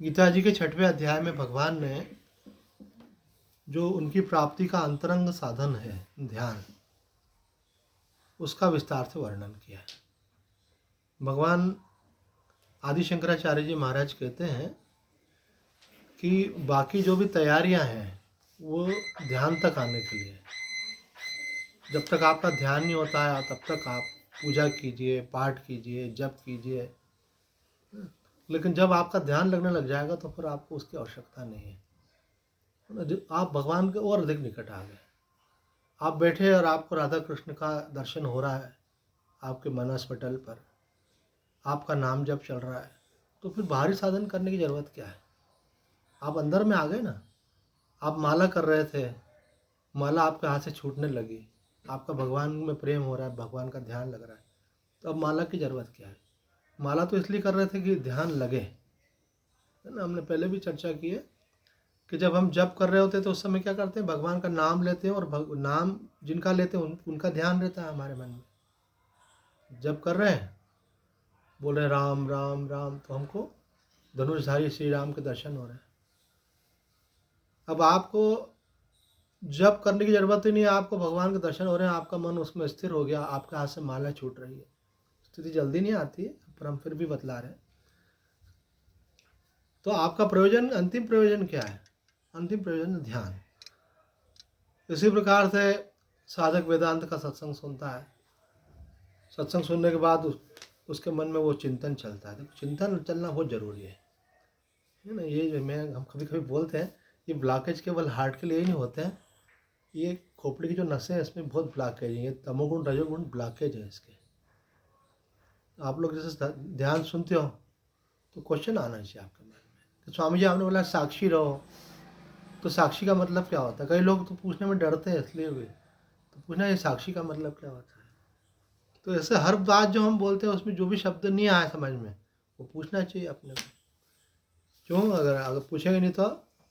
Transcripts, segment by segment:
गीता जी के 6वें अध्याय में भगवान ने जो उनकी प्राप्ति का अंतरंग साधन है ध्यान, उसका विस्तार से वर्णन किया है। भगवान आदि शंकराचार्य जी महाराज कहते हैं कि बाकी जो भी तैयारियां हैं वो ध्यान तक आने के लिए। जब तक आपका ध्यान नहीं होता है तब तक आप पूजा कीजिए, पाठ कीजिए, जप कीजिए, लेकिन जब आपका ध्यान लगने लग जाएगा तो फिर आपको उसकी आवश्यकता नहीं है। आप भगवान के और अधिक निकट आ गए। आप बैठे और आपको राधा कृष्ण का दर्शन हो रहा है आपके मनस पटल पर, आपका नाम जप चल रहा है, तो फिर बाहरी साधन करने की ज़रूरत क्या है। आप अंदर में आ गए ना। आप माला कर रहे थे, माला आपके हाथ से छूटने लगी, आपका भगवान में प्रेम हो रहा है, भगवान का ध्यान लग रहा है, तो अब माला की ज़रूरत क्या है। माला तो इसलिए कर रहे थे कि ध्यान लगे, है ना। हमने पहले भी चर्चा की है कि जब हम जप कर रहे होते हैं तो उस समय क्या करते हैं, भगवान का नाम लेते हैं, और नाम जिनका लेते हैं उनका ध्यान रहता है हमारे मन में। जप कर रहे हैं, बोल रहे राम राम राम, तो हमको धनुषधारी श्री राम के दर्शन हो रहे हैं। अब आपको जप करने की ज़रूरत ही नहीं है, आपको भगवान के दर्शन हो रहे हैं, आपका मन उसमें स्थिर हो गया, आपके हाथ से माला छूट रही है। स्थिति जल्दी नहीं आती है, पर हम फिर भी बतला रहे हैं। तो आपका प्रयोजन, अंतिम प्रयोजन क्या है? अंतिम प्रयोजन ध्यान। इसी प्रकार से साधक वेदांत का सत्संग सुनता है, सत्संग सुनने के बाद उसके मन में वो चिंतन चलता है। तो चिंतन चलना बहुत ज़रूरी है ना। ये हम कभी कभी बोलते हैं ये ब्लॉकेज केवल हार्ट के लिए ही नहीं होते हैं, ये खोपड़ी की जो नसें हैं इसमें बहुत ब्लॉकेज है, ये तमोगुण रजोगुण ब्लॉकेज है इसके। आप लोग जैसे ध्यान सुनते हो तो क्वेश्चन आना चाहिए आपके मन में कि स्वामी जी आपने बोला साक्षी रहो, तो साक्षी का मतलब क्या होता है। कई लोग तो पूछने में डरते हैं, इसलिए भी तो पूछना ये साक्षी का मतलब क्या होता है। तो ऐसे हर बात जो हम बोलते हैं उसमें जो भी शब्द नहीं आया समझ में वो पूछना चाहिए अपने को। क्यों? अगर पूछेंगे नहीं तो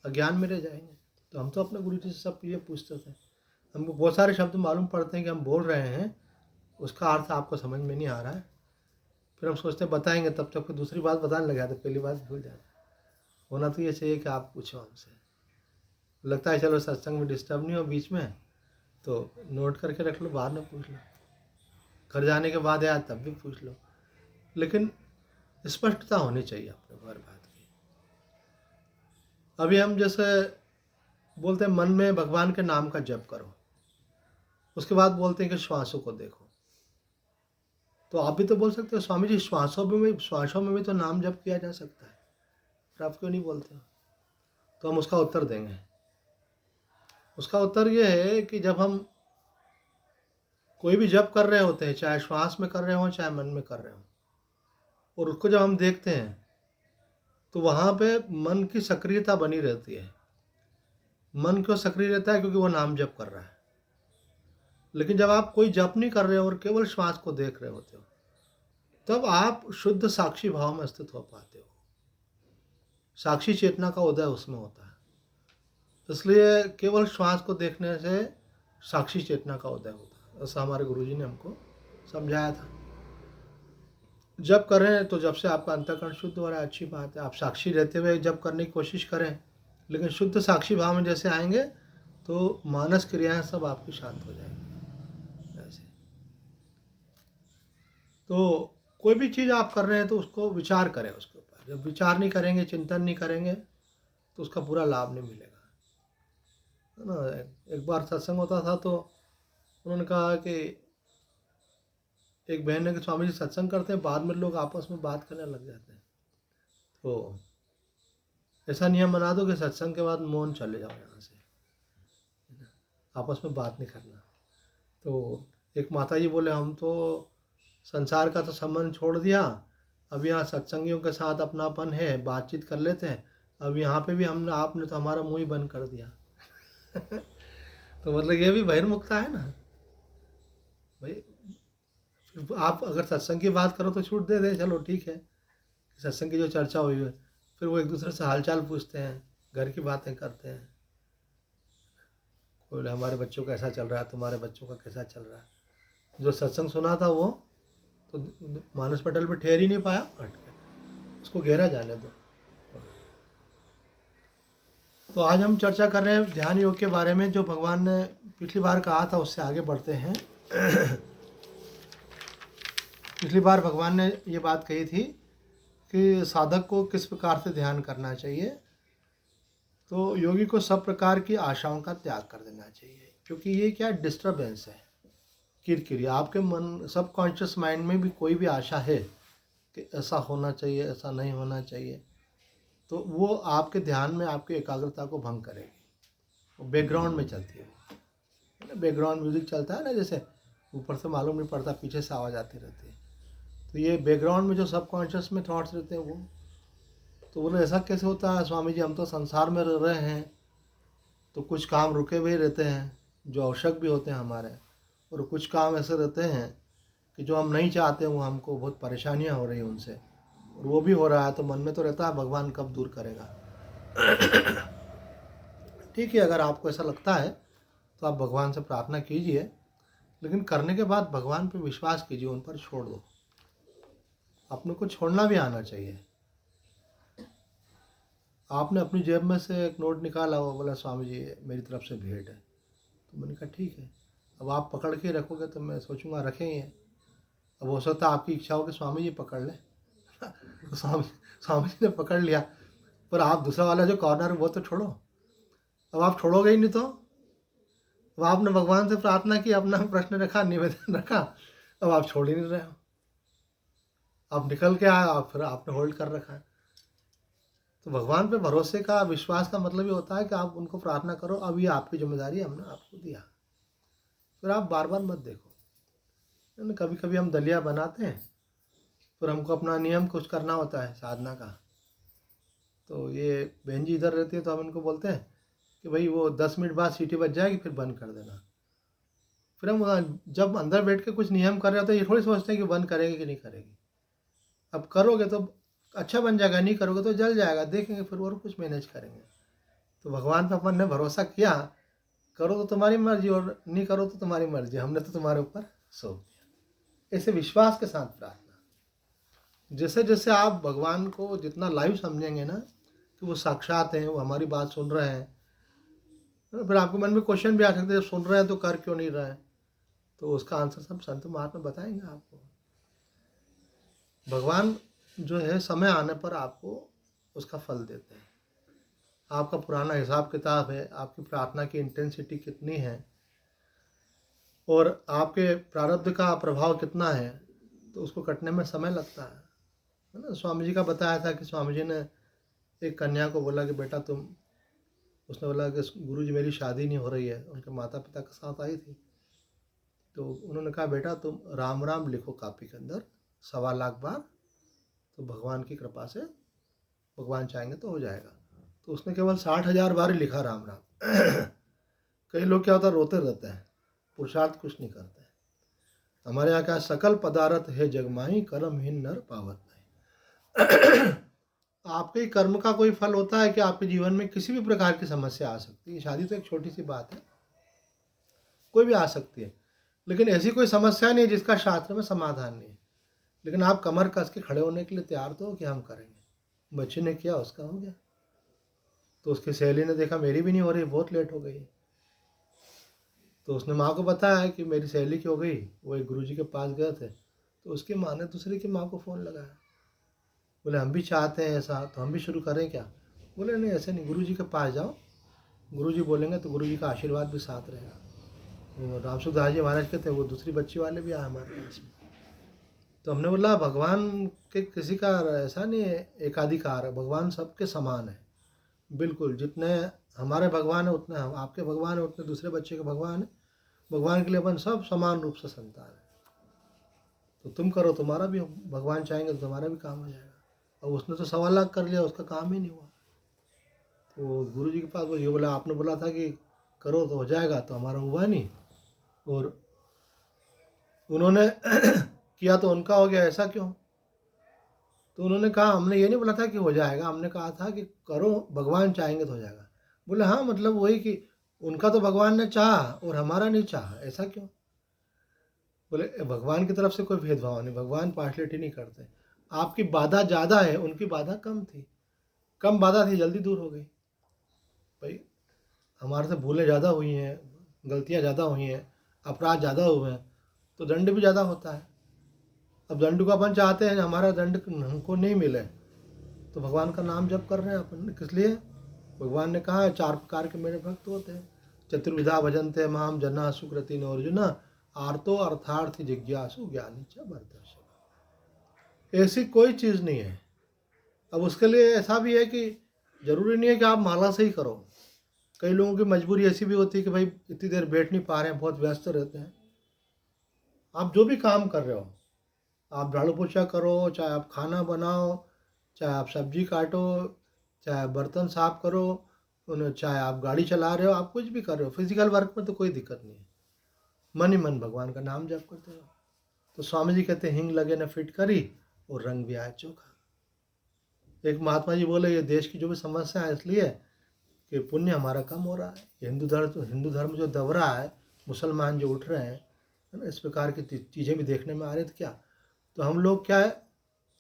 अज्ञान में रह जाएंगे। तो हम तो अपने गुरु जी से सब ये पूछते थे। हमको बहुत सारे शब्द मालूम पड़ते हैं कि हम बोल रहे हैं, उसका अर्थ आपको समझ में नहीं आ रहा है, फिर हम सोचते हैं बताएंगे, तब तक फिर दूसरी बात बताने लगा तो पहली बात भूल जाते। होना तो ये चाहिए कि आप पूछो हमसे। लगता है चलो सत्संग में डिस्टर्ब नहीं हो बीच में, तो नोट करके रख लो, बाद में पूछ लो, घर जाने के बाद यार तब भी पूछ लो, लेकिन स्पष्टता होनी चाहिए अपने को हर बात की। अभी हम जैसे बोलते हैं मन में भगवान के नाम का जप करो, उसके बाद बोलते हैं कि श्वासों को देखो। तो आप भी तो बोल सकते हो स्वामी जी श्वासों में भी तो नाम जप किया जा सकता है, फिर आप क्यों नहीं बोलते हो? तो हम उसका उत्तर देंगे। उसका उत्तर ये है कि जब हम कोई भी जप कर रहे होते हैं, चाहे श्वास में कर रहे हो चाहे मन में कर रहे हो, और उसको जब हम देखते हैं तो वहाँ पे मन की सक्रियता बनी रहती है। मन क्यों सक्रिय रहता है? क्योंकि वो नाम जप कर रहा है। लेकिन जब आप कोई जप नहीं कर रहे हो और केवल श्वास को देख रहे होते हो, तब आप शुद्ध साक्षी भाव में स्थित हो पाते हो। साक्षी चेतना का उदय उसमें होता है। इसलिए केवल श्वास को देखने से साक्षी चेतना का उदय होता है। ऐसा हमारे गुरुजी ने हमको समझाया था। जब करें तो जब से आपका अंतःकरण शुद्ध हो रहा है, अच्छी बात है। आप साक्षी रहते हुए जब करने की कोशिश करें, लेकिन शुद्ध साक्षी भाव में जैसे आएंगे तो मानस क्रियाएं सब आपकी शांत हो जाएंगी। ऐसे तो कोई भी चीज़ आप कर रहे हैं तो उसको विचार करें उसके ऊपर। जब विचार नहीं करेंगे, चिंतन नहीं करेंगे, तो उसका पूरा लाभ नहीं मिलेगा, है ना। एक बार सत्संग होता था तो उन्होंने कहा कि एक बहन ने कि स्वामी जी सत्संग करते हैं, बाद में लोग आपस में बात करने लग जाते हैं, तो ऐसा नियम बना दो कि सत्संग के बाद मौन चले जाओ यहाँ से, आपस में बात नहीं करना। तो एक माता जी बोले हम तो संसार का तो संबंध छोड़ दिया, अब यहाँ सत्संगियों के साथ अपनापन है, बातचीत कर लेते हैं, अब यहाँ पे भी हमने आपने तो हमारा मुंह ही बंद कर दिया। तो मतलब ये भी बहिर्मुखता है ना भाई। आप अगर सत्संग की बात करो तो छूट दे दें, चलो ठीक है, सत्संग की जो चर्चा हुई है, फिर वो एक दूसरे से हालचाल पूछते हैं, घर की बातें करते हैं। कोई हमारे बच्चों का कैसा चल रहा है, तुम्हारे बच्चों का कैसा चल रहा है। जो सत्संग सुना था वो तो मानस पटल पे ठहर ही नहीं पाया, हट गया, उसको गहरा जाने दो। तो आज हम चर्चा कर रहे हैं ध्यान योग के बारे में, जो भगवान ने पिछली बार कहा था उससे आगे बढ़ते हैं। पिछली बार भगवान ने ये बात कही थी कि साधक को किस प्रकार से ध्यान करना चाहिए। तो योगी को सब प्रकार की आशाओं का त्याग कर देना चाहिए, क्योंकि ये क्या डिस्टर्बेंस है, किरकिरी। आपके मन सबकॉन्शियस माइंड में भी कोई भी आशा है कि ऐसा होना चाहिए, ऐसा नहीं होना चाहिए, तो वो आपके ध्यान में आपकी एकाग्रता को भंग करेगी। वो बैकग्राउंड में चलती है, बैकग्राउंड म्यूजिक चलता है ना, जैसे ऊपर से मालूम नहीं पड़ता, पीछे से आवाज़ आती रहती है। तो ये बैकग्राउंड में जो सबकॉन्शियस में थॉट्स रहते हैं वो, तो बोले ऐसा कैसे होता है स्वामी जी, हम तो संसार में रह रहे हैं, तो कुछ काम रुके हुए रहते हैं जो आवश्यक भी होते हैं हमारे, और कुछ काम ऐसे रहते हैं कि जो हम नहीं चाहते, वो हमको बहुत परेशानियां हो रही हैं उनसे, और वो भी हो रहा है। तो मन में तो रहता है भगवान कब दूर करेगा। ठीक है, अगर आपको ऐसा लगता है तो आप भगवान से प्रार्थना कीजिए, लेकिन करने के बाद भगवान पे विश्वास कीजिए, उन पर छोड़ दो। अपने को छोड़ना भी आना चाहिए। आपने अपनी जेब में से एक नोट निकाला, वो बोला स्वामी जी मेरी तरफ से भेंट है, तो मैंने कहा ठीक है। अब आप पकड़ के रखोगे तो मैं सोचूंगा रखें ही है। अब हो सकता है आपकी इच्छा हो कि स्वामी जी पकड़ लें। तो स्वामी जी ने पकड़ लिया, पर आप दूसरा वाला जो कॉर्नर है वो तो छोड़ो। अब आप छोड़ोगे ही नहीं तो। अब आपने भगवान से प्रार्थना की, अपना प्रश्न रखा, निवेदन रखा, अब आप छोड़ ही नहीं रहे हो। आप निकल के आए, आप फिर आपने होल्ड कर रखा है। तो भगवान पे भरोसे का, विश्वास का मतलब ये होता है कि आप उनको प्रार्थना करो, अब ये आपकी जिम्मेदारी है, हमने आपको दिया, फिर आप बार बार मत देखो। कभी कभी हम दलिया बनाते हैं, फिर हमको अपना नियम कुछ करना होता है साधना का। तो ये बहन जी इधर रहती है, तो हम इनको बोलते हैं कि भाई वो 10 मिनट बाद सीटी बज जाएगी, फिर बंद कर देना। फिर हम जब अंदर बैठ के कुछ नियम कर रहे होते हैं, ये थोड़ी सोचते हैं कि बंद करेगी कि नहीं करेगी। अब करोगे तो अच्छा बन जाएगा, नहीं करोगे तो जल जाएगा, देखेंगे फिर और कुछ मैनेज करेंगे। तो भगवान पर अपन ने भरोसा किया, करो तो तुम्हारी मर्जी और नहीं करो तो तुम्हारी मर्जी, हमने तो तुम्हारे ऊपर सौंप दिया। ऐसे विश्वास के साथ प्रार्थना। जैसे जैसे आप भगवान को जितना लाइव समझेंगे ना कि वो साक्षात हैं, वो हमारी बात सुन रहे हैं, फिर आपके मन में क्वेश्चन भी आ सकते हैं, सुन रहे हैं तो कर क्यों नहीं रहे हैं, तो उसका आंसर सब संत महात्मा बताएंगे आपको। भगवान जो है समय आने पर आपको उसका फल देते हैं। आपका पुराना हिसाब किताब है, आपकी प्रार्थना की इंटेंसिटी कितनी है और आपके प्रारब्ध का प्रभाव कितना है, तो उसको कटने में समय लगता है ना। स्वामी जी का बताया था कि स्वामी जी ने एक कन्या को बोला कि बेटा तुम, उसने बोला कि गुरु जी मेरी शादी नहीं हो रही है, उनके माता पिता के साथ आई थी। तो उन्होंने कहा बेटा तुम राम राम लिखो कॉपी के अंदर 1.25 लाख बार, तो भगवान की कृपा से भगवान चाहेंगे तो हो जाएगा। तो उसने केवल 60,000 बार ही लिखा राम राम। कई लोग क्या होता है रोते रहते हैं, पुरुषार्थ कुछ नहीं करते। हमारे यहाँ क्या सकल पदार्थ है जगमाई, कर्महीन नर पावत नहीं। आपके ही कर्म का कोई फल होता है कि आपके जीवन में किसी भी प्रकार की समस्या आ सकती है। शादी तो एक छोटी सी बात है, कोई भी आ सकती है, लेकिन ऐसी कोई समस्या नहीं है जिसका शास्त्र में समाधान नहीं है। लेकिन आप कमर कस के खड़े होने के लिए तैयार तो हो कि हम करेंगे। बच्चे ने किया, उसका हो गया। तो उसकी सहेली ने देखा मेरी भी नहीं हो रही, बहुत लेट हो गई, तो उसने माँ को बताया कि मेरी सहेली की हो गई। वो एक गुरुजी के पास गए थे, तो उसकी माँ ने दूसरे की माँ को फ़ोन लगाया। बोले हम भी चाहते हैं ऐसा, तो हम भी शुरू करें क्या? बोले नहीं ऐसे नहीं, गुरुजी के पास जाओ, गुरुजी बोलेंगे तो गुरुजी का आशीर्वाद भी साथ रहेगा। वो रामसुदास जी महाराज के थे, वो दूसरी बच्ची वाले भी आए हमारे पास में। तो हमने बोला भगवान के किसी का ऐसा नहीं है एकाधिकार है, भगवान सबके समान है बिल्कुल। जितने हमारे भगवान है उतने हम आपके भगवान है, उतने दूसरे बच्चे के भगवान है। भगवान के लिए अपन सब समान रूप से संतान है। तो तुम करो, तुम्हारा भी भगवान चाहेंगे तो तुम्हारा भी काम हो जाएगा। और उसने तो 1.25 लाख कर लिया, उसका काम ही नहीं हुआ। तो गुरु जी के पास वो ये बोला, आपने बोला था कि करो तो हो जाएगा, तो हमारा हुआ नहीं, और उन्होंने किया तो उनका हो गया, ऐसा क्यों? तो उन्होंने कहा हमने ये नहीं बोला था कि हो जाएगा, हमने कहा था कि करो, भगवान चाहेंगे तो हो जाएगा। बोले हाँ, मतलब वही कि उनका तो भगवान ने चाहा और हमारा नहीं चाहा, ऐसा क्यों? बोले भगवान की तरफ से कोई भेदभाव नहीं, भगवान पार्शलिटी नहीं करते। आपकी बाधा ज़्यादा है, उनकी बाधा कम थी, कम बाधा थी, जल्दी दूर हो गई। भाई हमारे से भूलें ज़्यादा हुई हैं, गलतियाँ ज़्यादा हुई हैं, अपराध ज़्यादा हुए हैं, तो दंड भी ज़्यादा होता है। अब दंड को अपन चाहते हैं हमारा दंड हमको नहीं मिले, तो भगवान का नाम जप कर रहे हैं अपन, किस लिए? भगवान ने कहा है 4 प्रकार के मेरे भक्त होते हैं, चतुर्विधा भजन्ते माम जना सुकृतिन अर्जुन आर्तो अर्थार्थी जिज्ञासु ज्ञानी च भरतर्षभ। ऐसी कोई चीज़ नहीं है। अब उसके लिए ऐसा भी है कि जरूरी नहीं है कि आप माला से ही करो। कई लोगों की मजबूरी ऐसी भी होती है कि भाई इतनी देर बैठ नहीं पा रहे हैं, बहुत व्यस्त रहते हैं। आप जो भी काम कर रहे हो, आप झाड़ू पोछा करो, चाहे आप खाना बनाओ, चाहे आप सब्जी काटो, चाहे बर्तन साफ करो, चाहे आप गाड़ी चला रहे हो, आप कुछ भी कर रहे हो, फिजिकल वर्क में तो कोई दिक्कत नहीं है। मन ही मन भगवान का नाम जप करते रहो। तो स्वामी जी कहते हैं हिंग लगे न फिट करी और रंग भी आए चोखा। एक महात्मा जी बोले ये देश की जो भी समस्या है इसलिए कि पुण्य हमारा कम हो रहा है। हिंदू धर्म जो दब रहा है, मुसलमान जो उठ रहे हैं, है ना, इस प्रकार की चीज़ें भी देखने में आ रही थी क्या। तो हम लोग क्या है,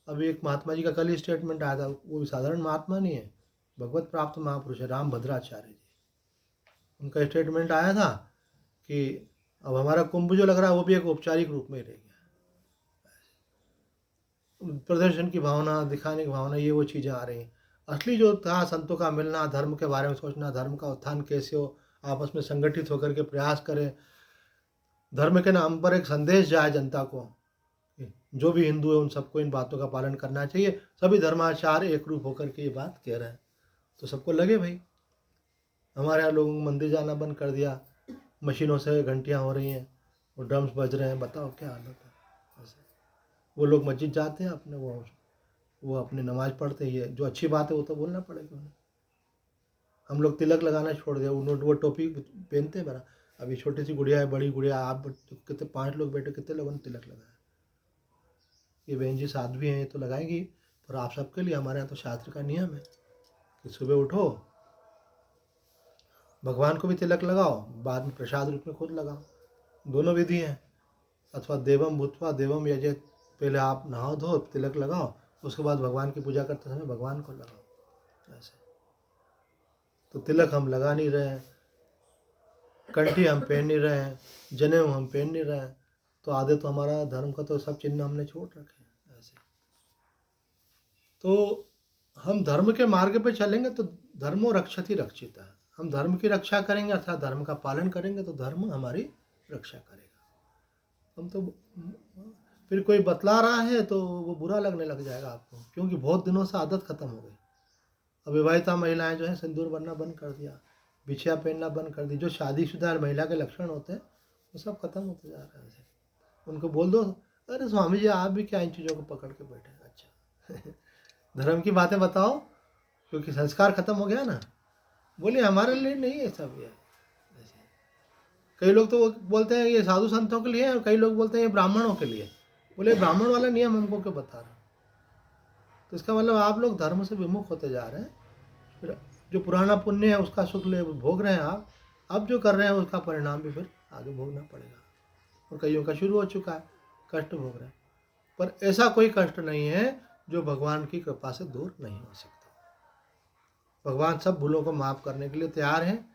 अभी एक महात्मा जी का कल ही स्टेटमेंट आया था, वो भी साधारण महात्मा नहीं है, भगवत प्राप्त महापुरुष है, राम भद्राचार्य जी। उनका स्टेटमेंट आया था कि अब हमारा कुंभ जो लग रहा है वो भी एक औपचारिक रूप में ही रह गया। प्रदर्शन की भावना, दिखाने की भावना, ये वो चीज़ें आ रही हैं। असली जो था संतों का मिलना, धर्म के बारे में सोचना, धर्म का उत्थान कैसे हो, आपस में संगठित होकर के प्रयास करें, धर्म के नाम पर एक संदेश जाए जनता को, जो भी हिंदू है उन सबको इन बातों का पालन करना चाहिए। सभी धर्माचार्य एक रूप होकर के ये बात कह रहे हैं, तो सबको लगे भाई। हमारे यहाँ लोगों को मंदिर जाना बंद कर दिया, मशीनों से घंटियाँ हो रही हैं और ड्रम्स बज रहे हैं, बताओ क्या हालत है। ऐसे वो लोग मस्जिद जाते हैं अपने, वो अपनी नमाज पढ़ते ही है, जो अच्छी बात है वो तो बोलना पड़ेगा उन्हें। हम लोग तिलक लगाना छोड़ दिया, वो टोपी पहनते हैं बड़ा। अभी छोटी सी गुड़िया है, बड़ी गुड़िया, आप कितने 5 लोग बैठे, कितने लोगों ने तिलक लगाया। ये बहन जी साध्वी हैं, ये तो लगाएंगी, पर आप सबके लिए हमारे यहाँ तो शास्त्र का नियम है कि सुबह उठो, भगवान को भी तिलक लगाओ, बाद में प्रसाद रूप में खुद लगाओ। दोनों विधि हैं। अथवा देवम भूतवा देवम यजेत, पहले आप नहाओ धो, तिलक लगाओ, उसके बाद भगवान की पूजा करते समय भगवान को लगाओ। ऐसे तो तिलक हम लगा नहीं रहे हैं, कंठी हम पहन नहीं रहे हैं, जनेऊ हम पहन नहीं रहे हैं, तो आधे तो हमारा धर्म का तो सब चिन्ह हमने छोड़ रखे हैं। ऐसे तो हम धर्म के मार्ग पे चलेंगे तो धर्मो रक्षति रक्षिता है। हम धर्म की रक्षा करेंगे अर्थात धर्म का पालन करेंगे तो धर्म हमारी रक्षा करेगा। हम तो फिर कोई बतला रहा है तो वो बुरा लगने लग जाएगा आपको, क्योंकि बहुत दिनों से आदत खत्म हो गई। अविवाहिता महिलाएं जो है सिंदूर बनना बंद कर दिया, बिछिया पहनना बंद कर दी, जो शादीशुदा महिला के लक्षण होते हैं वो सब खत्म होते जा रहे हैं। उनको बोल दो, अरे स्वामी जी आप भी क्या इन चीज़ों को पकड़ के बैठे, अच्छा धर्म की बातें बताओ, क्योंकि संस्कार खत्म हो गया ना। बोले हमारे लिए नहीं है सब ये। कई लोग तो वो बोलते हैं ये साधु संतों के लिए है, और कई लोग बोलते हैं ये ब्राह्मणों के लिए। बोले ब्राह्मण वाला नियम हमको क्यों बता रहे? तो इसका मतलब आप लोग धर्म से विमुख होते जा रहे हैं। फिर जो पुराना पुण्य है उसका सुख ले भोग रहे हैं आप, अब जो कर रहे हैं उसका परिणाम भी फिर आगे भोगना पड़ेगा। और कईयों का शुरू हो चुका है, कष्ट भोग रहे हैं। पर ऐसा कोई कष्ट नहीं है जो भगवान की कृपा से दूर नहीं हो सकता। भगवान सब भूलों को माफ़ करने के लिए तैयार हैं।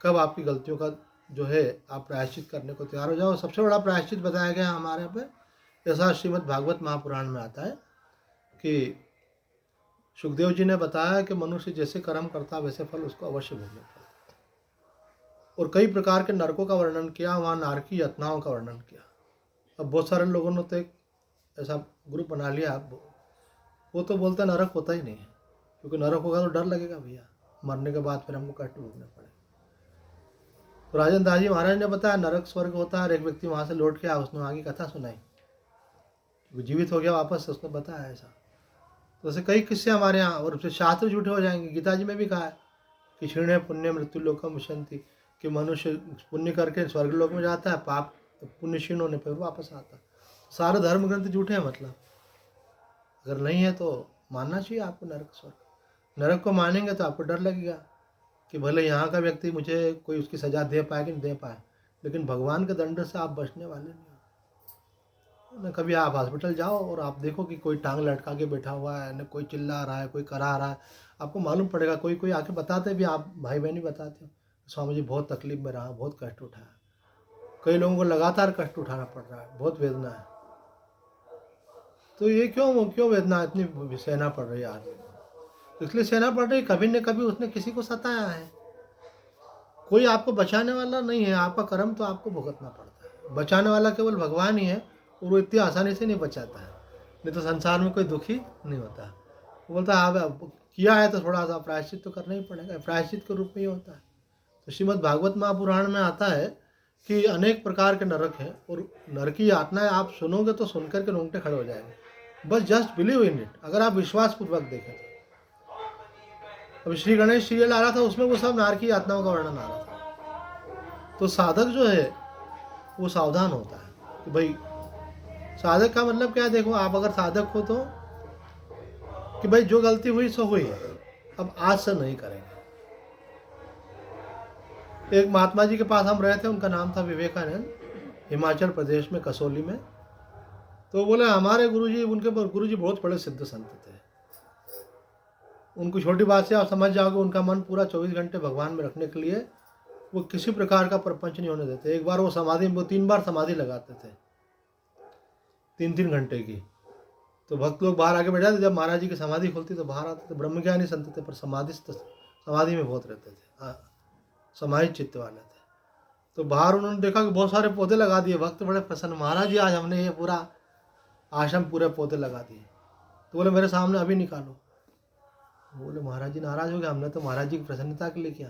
कब आपकी गलतियों का जो है आप प्रायश्चित करने को तैयार हो जाओ। सबसे बड़ा प्रायश्चित बताया गया हमारे यहाँ पे, ऐसा श्रीमद् भागवत महापुराण में आता है कि सुखदेव जी ने बताया कि मनुष्य जैसे कर्म करता वैसे फल उसको अवश्य भोगना पड़ता। और कई प्रकार के नरकों का वर्णन किया, वहाँ नारकी यातनाओं का वर्णन किया। अब बहुत सारे लोगों ने तो एक ऐसा ग्रुप बना लिया, वो तो बोलते हैं नरक होता ही नहीं है, क्योंकि नरक होगा तो डर लगेगा भैया, मरने के बाद फिर हमको कष्ट भोगना पड़ेगा। तो राजन दास जी महाराज ने बताया नरक स्वर्ग होता है, और एक व्यक्ति वहाँ से लौट के आया, उसने आगे कथा सुनाई, वो जीवित हो गया वापस से, उसने बताया ऐसा। तो ऐसे कई किस्से हमारे यहाँ, और उससे शास्त्र झूठे हो जाएंगे। गीता जी में भी कहा है कि क्षीणे पुण्य मृत्यु लोकम विशंति, कि मनुष्य पुण्य करके स्वर्ग लोक में जाता है, पाप पुण्य क्षीण होने पर वापस आता है। सारे धर्म ग्रंथ झूठे हैं। मतलब अगर नहीं है तो मानना चाहिए आपको नरक स्वर्ग। नरक को मानेंगे तो आपको डर लगेगा कि भले यहाँ का व्यक्ति मुझे कोई उसकी सजा दे पाए कि नहीं दे पाए, लेकिन भगवान के दंड से आप बचने वाले नहीं हो ना। कभी आप हॉस्पिटल जाओ और आप देखो कि कोई टांग लटका के बैठा हुआ है, न कोई चिल्ला रहा है, कोई करा रहा है, आपको मालूम पड़ेगा। कोई कोई आके बताते भी, आप भाई बहन ही बताते हो, स्वामी जी बहुत तकलीफ में रहा, बहुत कष्ट उठाया। कई लोगों को लगातार कष्ट उठाना पड़ रहा है, बहुत वेदना है। तो ये क्यों वेदना इतनी सहना पड़ रही है आदमी को? इसलिए सहना पड़ रही, कभी न कभी उसने किसी को सताया है। कोई आपको बचाने वाला नहीं है, आपका कर्म तो आपको भुगतना पड़ता है। बचाने वाला केवल भगवान ही है, और वो इतनी आसानी से नहीं बचाता है। नहीं तो संसार में कोई दुखी नहीं होता। वो बोलता है आप किया है तो थोड़ा सा प्रायश्चित तो करना ही पड़ेगा, प्रायश्चित के रूप में ही होता है। तो श्रीमद् भागवत महापुराण में आता है कि अनेक प्रकार के नरक हैं, और नरक की यातनाएं आप सुनोगे तो सुनकर के रोंगटे खड़े हो जाएंगे। बस जस्ट बिलीव इन इट, अगर आप विश्वास पूर्वक देखें तो। अब श्री गणेश सीरियल आ रहा था, उसमें वो सब नरक की यातनाओं का वर्णन आ रहा था। तो साधक जो है वो सावधान होता है कि भाई, साधक का मतलब क्या है? देखो, आप अगर साधक हो तो कि भाई जो गलती हुई सो हुई, अब आज से नहीं करेंगे। एक महात्मा जी के पास हम रहे थे, उनका नाम था विवेकानंद, हिमाचल प्रदेश में कसौली में। तो बोले हमारे गुरुजी, उनके गुरुजी बहुत बड़े सिद्ध संत थे। उनको छोटी बात से आप समझ जाओगे, उनका मन पूरा 24 घंटे भगवान में रखने के लिए वो किसी प्रकार का प्रपंच नहीं होने देते। एक बार वो 3 बार समाधि लगाते थे, 3 घंटे की। तो भक्त लोग बाहर आके बैठा थे, जब महाराज जी की समाधि खुलती तो बाहर आते थे। ब्रह्मज्ञानी संत थे, पर समाधि में बहुत रहते थे, समाहित चित्त वाले थे। तो बाहर उन्होंने देखा कि बहुत सारे पौधे लगा दिए। भक्त बड़े प्रसन्न, महाराज जी आज हमने ये पूरा आश्रम पूरे पौधे लगा दिए। तो बोले मेरे सामने अभी निकालो। बोले महाराज जी नाराज हो गए, हमने तो महाराज जी की प्रसन्नता के लिए किया।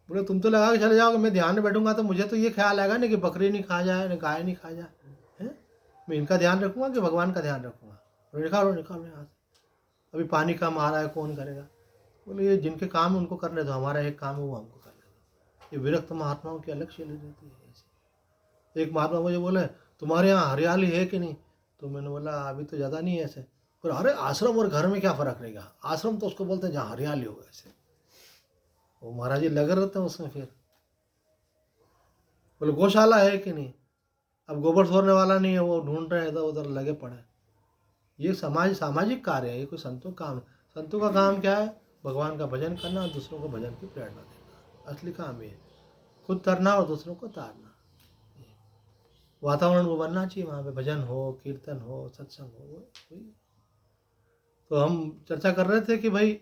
बोले तुम तो लगा के चले जाओगे, मैं ध्यान में बैठूंगा तो मुझे तो ये ख्याल आएगा ना कि बकरी नहीं खा जाए, न गाय नहीं खा जाए, है? मैं इनका ध्यान रखूंगा कि भगवान का ध्यान रखूंगा? निकालो यहाँ से, अभी पानी कम आ रहा है, कौन करेगा? बोले ये जिनके काम है उनको करने दो, हमारा एक काम है वो हमको करने दो। ये विरक्त महात्माओं की अलग शैली रहती है ऐसी। एक महात्मा मुझे बोले तुम्हारे यहाँ हरियाली है कि नहीं? तो मैंने बोला अभी तो ज़्यादा नहीं है ऐसे। और अरे आश्रम और घर में क्या फ़र्क रहेगा? आश्रम तो उसको बोलते हैं जहाँ हरियाली हो ऐसे। वो महाराज जी लगे रहते हैं उसमें। फिर बोले गौशाला है कि नहीं? अब गोबर छोड़ने वाला नहीं है, वो ढूंढ रहे हैं इधर उधर लगे पड़े। ये सामाजिक कार्य है, ये कोई संतों का काम। संतों का काम क्या है? भगवान का भजन करना और दूसरों को भजन की प्रेरणा देना। असली काम ये, खुद तरना और दूसरों को तारना। वातावरण वो बनना चाहिए, वहाँ पे भजन हो, कीर्तन हो, सत्संग हो। तो हम चर्चा कर रहे थे कि भाई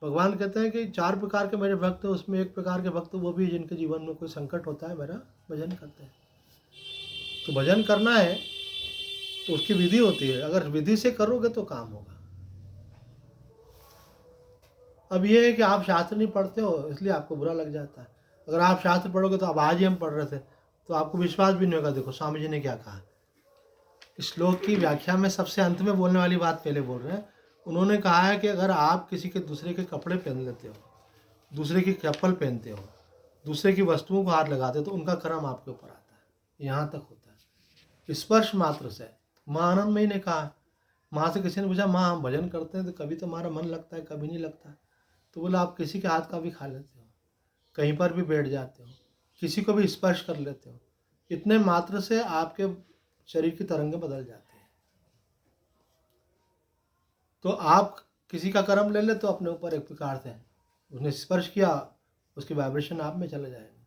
भगवान कहते हैं कि 4 प्रकार के मेरे भक्त हैं, उसमें एक प्रकार के भक्त वो भी जिनके जीवन में कोई संकट होता है, मेरा भजन करते हैं। तो भजन करना है तो उसकी विधि होती है, अगर विधि से करोगे तो काम होगा। अब ये है कि आप शास्त्र नहीं पढ़ते हो इसलिए आपको बुरा लग जाता है। अगर आप शास्त्र पढ़ोगे तो अब आज ही हम पढ़ रहे थे तो आपको विश्वास भी नहीं होगा। देखो स्वामी जी ने क्या कहा, इस श्लोक की व्याख्या में सबसे अंत में बोलने वाली बात पहले बोल रहे हैं। उन्होंने कहा है कि अगर आप किसी के दूसरे के कपड़े पहन लेते हो, दूसरे की चप्पल पहनते हो, दूसरे की वस्तुओं को हाथ लगाते हो तो उनका कर्म आपके ऊपर आता है। यहाँ तक होता है स्पर्श मात्र से। माँ आनंदमयी ने कहा, माँ से किसी ने पूछा माँ हम भजन करते हैं तो कभी तो हमारा मन लगता है कभी नहीं लगता। तो बोला आप किसी के हाथ का भी खा लेते हो, कहीं पर भी बैठ जाते हो, किसी को भी स्पर्श कर लेते हो, इतने मात्र से आपके शरीर की तरंगें बदल जाती हैं। तो आप किसी का कर्म ले ले तो अपने ऊपर एक प्रकार से उसने स्पर्श किया, उसकी वाइब्रेशन आप में चले जाएगी।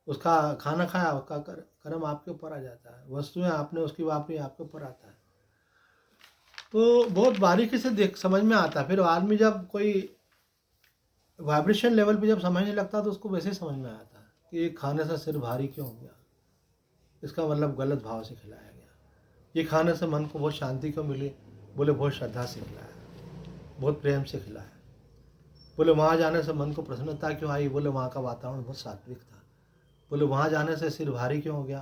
उसका खाना खाया, उसका कर्म आपके ऊपर आ जाता है। वस्तुएं आपने उसकी वापरी आपके ऊपर आता है। तो बहुत बारीकी से समझ में आता है। फिर आदमी जब कोई वाइब्रेशन लेवल पे जब समझने लगता तो उसको वैसे ही समझ में आता है कि खाने से सिर भारी क्यों हो गया, इसका मतलब गलत भाव से खिलाया गया। ये खाने से मन को बहुत शांति क्यों मिली? बोले बहुत श्रद्धा से खिलाया, बहुत प्रेम से खिलाया। बोले वहाँ जाने से मन को प्रसन्नता क्यों आई? बोले वहाँ का वातावरण बहुत सात्विक था। बोले वहाँ जाने से सिर भारी क्यों हो गया?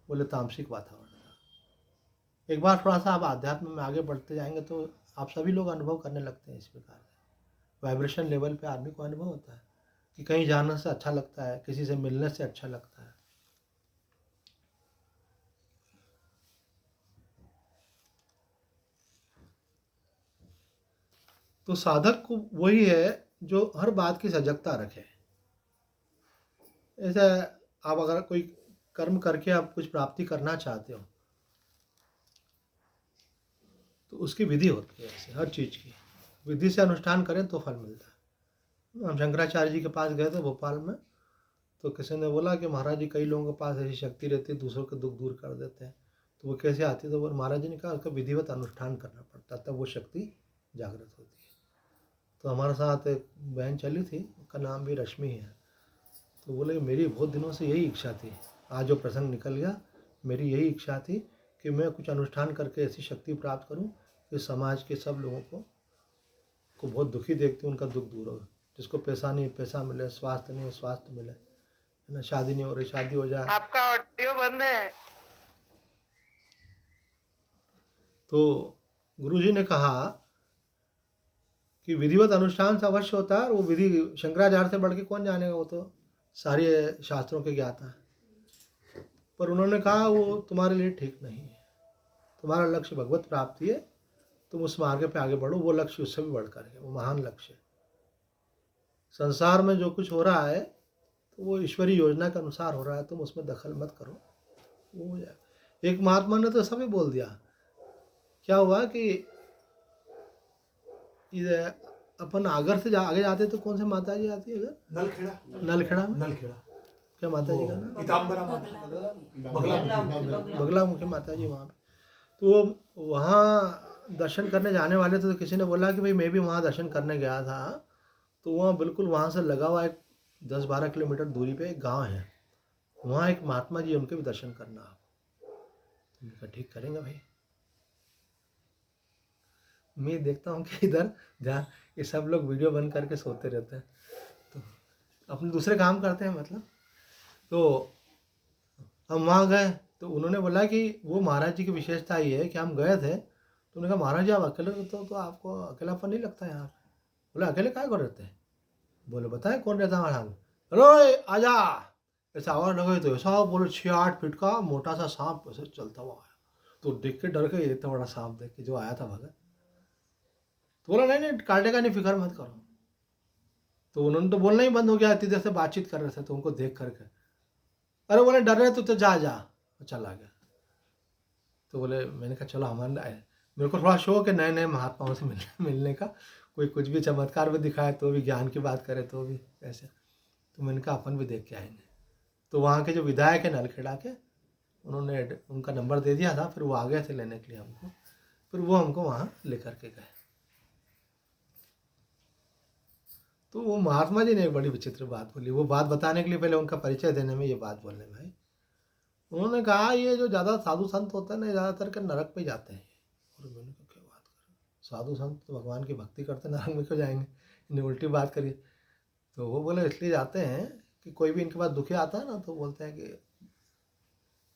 बोले तामसिक वातावरण था। एक बार थोड़ा सा आप आध्यात्म में आगे बढ़ते जाएंगे तो आप सभी लोग अनुभव करने लगते हैं इस प्रकार से। वाइब्रेशन लेवल पे आदमी को अनुभव होता है कि कहीं जाने से अच्छा लगता है, किसी से मिलने से अच्छा लगता है। तो साधक को वही है जो हर बात की सजगता रखे। ऐसा आप अगर कोई कर्म करके आप कुछ प्राप्ति करना चाहते हो तो उसकी विधि होती है ऐसे हर चीज़ की। विधि से अनुष्ठान करें तो फल मिलता है। हम शंकराचार्य जी के पास गए थे भोपाल में, तो किसी ने बोला कि महाराज जी कई लोगों के पास ऐसी शक्ति रहती है, दूसरों के दुख दूर कर देते हैं, तो वो कैसे आती है? तो वो महाराज जी ने कहा उसका विधिवत अनुष्ठान करना पड़ता, तब वो शक्ति जागृत होती है। तो हमारे साथ एक बहन चली थी, उसका नाम भी रश्मि है। तो बोले मेरी बहुत दिनों से यही इच्छा थी, आज जो प्रसंग निकल गया, मेरी यही इच्छा थी कि मैं कुछ अनुष्ठान करके ऐसी शक्ति प्राप्त करूं कि समाज के सब लोगों को बहुत दुखी देखते उनका दुख दूर हो। जिसको पैसा नहीं पैसा मिले, स्वास्थ्य नहीं स्वास्थ्य मिले, है ना, शादी नहीं हो रही शादी हो जाए। आपका ऑडियो बंद है। तो गुरुजी ने कहा कि विधिवत अनुष्ठान से अवश्य होता है, और वो विधि शंकराचार्य से बढ़ के कौन जानेगा, वो तो सारे शास्त्रों के ज्ञाता है। पर उन्होंने कहा वो तुम्हारे लिए ठीक नहीं है, तुम्हारा लक्ष्य भगवत प्राप्ति है, तुम उस मार्ग पे आगे बढ़ो, वो लक्ष्य उससे भी बढ़कर है, वो महान लक्ष्य है। संसार में जो कुछ हो रहा है तो वो ईश्वरीय योजना के अनुसार हो रहा है, तुम उसमें दखल मत करो, वो हो जाएगा। एक महात्मा ने तो सभी बोल दिया। क्या हुआ कि अपन आगर से आगे जाते तो कौन से माता जी आती है अगर? नलखेड़ा में क्या माता जी का नाम? बगला मुखी माता जी वहाँ पे। तो वहाँ दर्शन करने जाने वाले थे, तो किसी ने बोला कि भाई मैं भी वहाँ दर्शन करने गया था, तो वहाँ बिल्कुल वहाँ से लगा हुआ एक 10-12 किलोमीटर दूरी पे एक गांव है, वहाँ एक महात्मा जी, उनके भी दर्शन करना आप। उनका ठीक करेंगे भाई। मैं देखता हूँ कि इधर ध्यान ये सब लोग वीडियो बंद करके सोते रहते हैं, तो अपने दूसरे काम करते हैं मतलब। तो हम वहाँ गए, तो उन्होंने बोला कि वो महाराज जी की विशेषता ये है कि हम गए थे, तो उन्होंने कहा महाराज जी आप अकेले रहते हो तो आपको अकेलापन नहीं लगता यहाँ पे? बोले अकेले काय को रहते हैं? बोले बताए कौन रहता है हमारे साथ? अरे आजा, ऐसा आवाज़ लगे तो ऐसा बोले 6-8 फीट का मोटा सा सांप ऐसे चलता हुआ आया। तो देख के डर के, इतना बड़ा सांप देख के जो आया था भगत, तो बोला नहीं काटेगा नहीं, फिक्र मत करो। तो उन्होंने तो बोलना ही बंद हो गया, इतनी देर से बातचीत कर रहे थे, तो उनको देख करके अरे बोले डर रहे तो जा चला गया। तो बोले, मैंने कहा चलो हमारे, मेरे को थोड़ा शौक है नए नए महात्माओं से मिलने का, कोई कुछ भी चमत्कार भी दिखाए तो भी, ज्ञान की बात करे तो भी ऐसे। तो मैंने कहा अपन भी देख के आएंगे। तो वहाँ के जो विधायक है नलखेड़ा के, उन्होंने उनका नंबर दे दिया था, फिर वो आ गए थे लेने के लिए हमको, फिर वो हमको वहाँ लेकर के गए। तो वो महात्मा जी ने एक बड़ी विचित्र बात बोली, वो बात बताने के लिए पहले उनका परिचय देने में ये बात बोलने भाई, उन्होंने कहा ये जो ज़्यादा साधु संत होते हैं ना, ज़्यादातर के नरक पे जाते हैं। और मैंने कहा क्या बात कर, साधु संत तो भगवान की भक्ति करते नरक में क्यों जाएंगे, इन्हें उल्टी बात करिए। तो वो बोले इसलिए जाते हैं कि कोई भी इनके पास दुखी आता है ना, तो बोलते हैं कि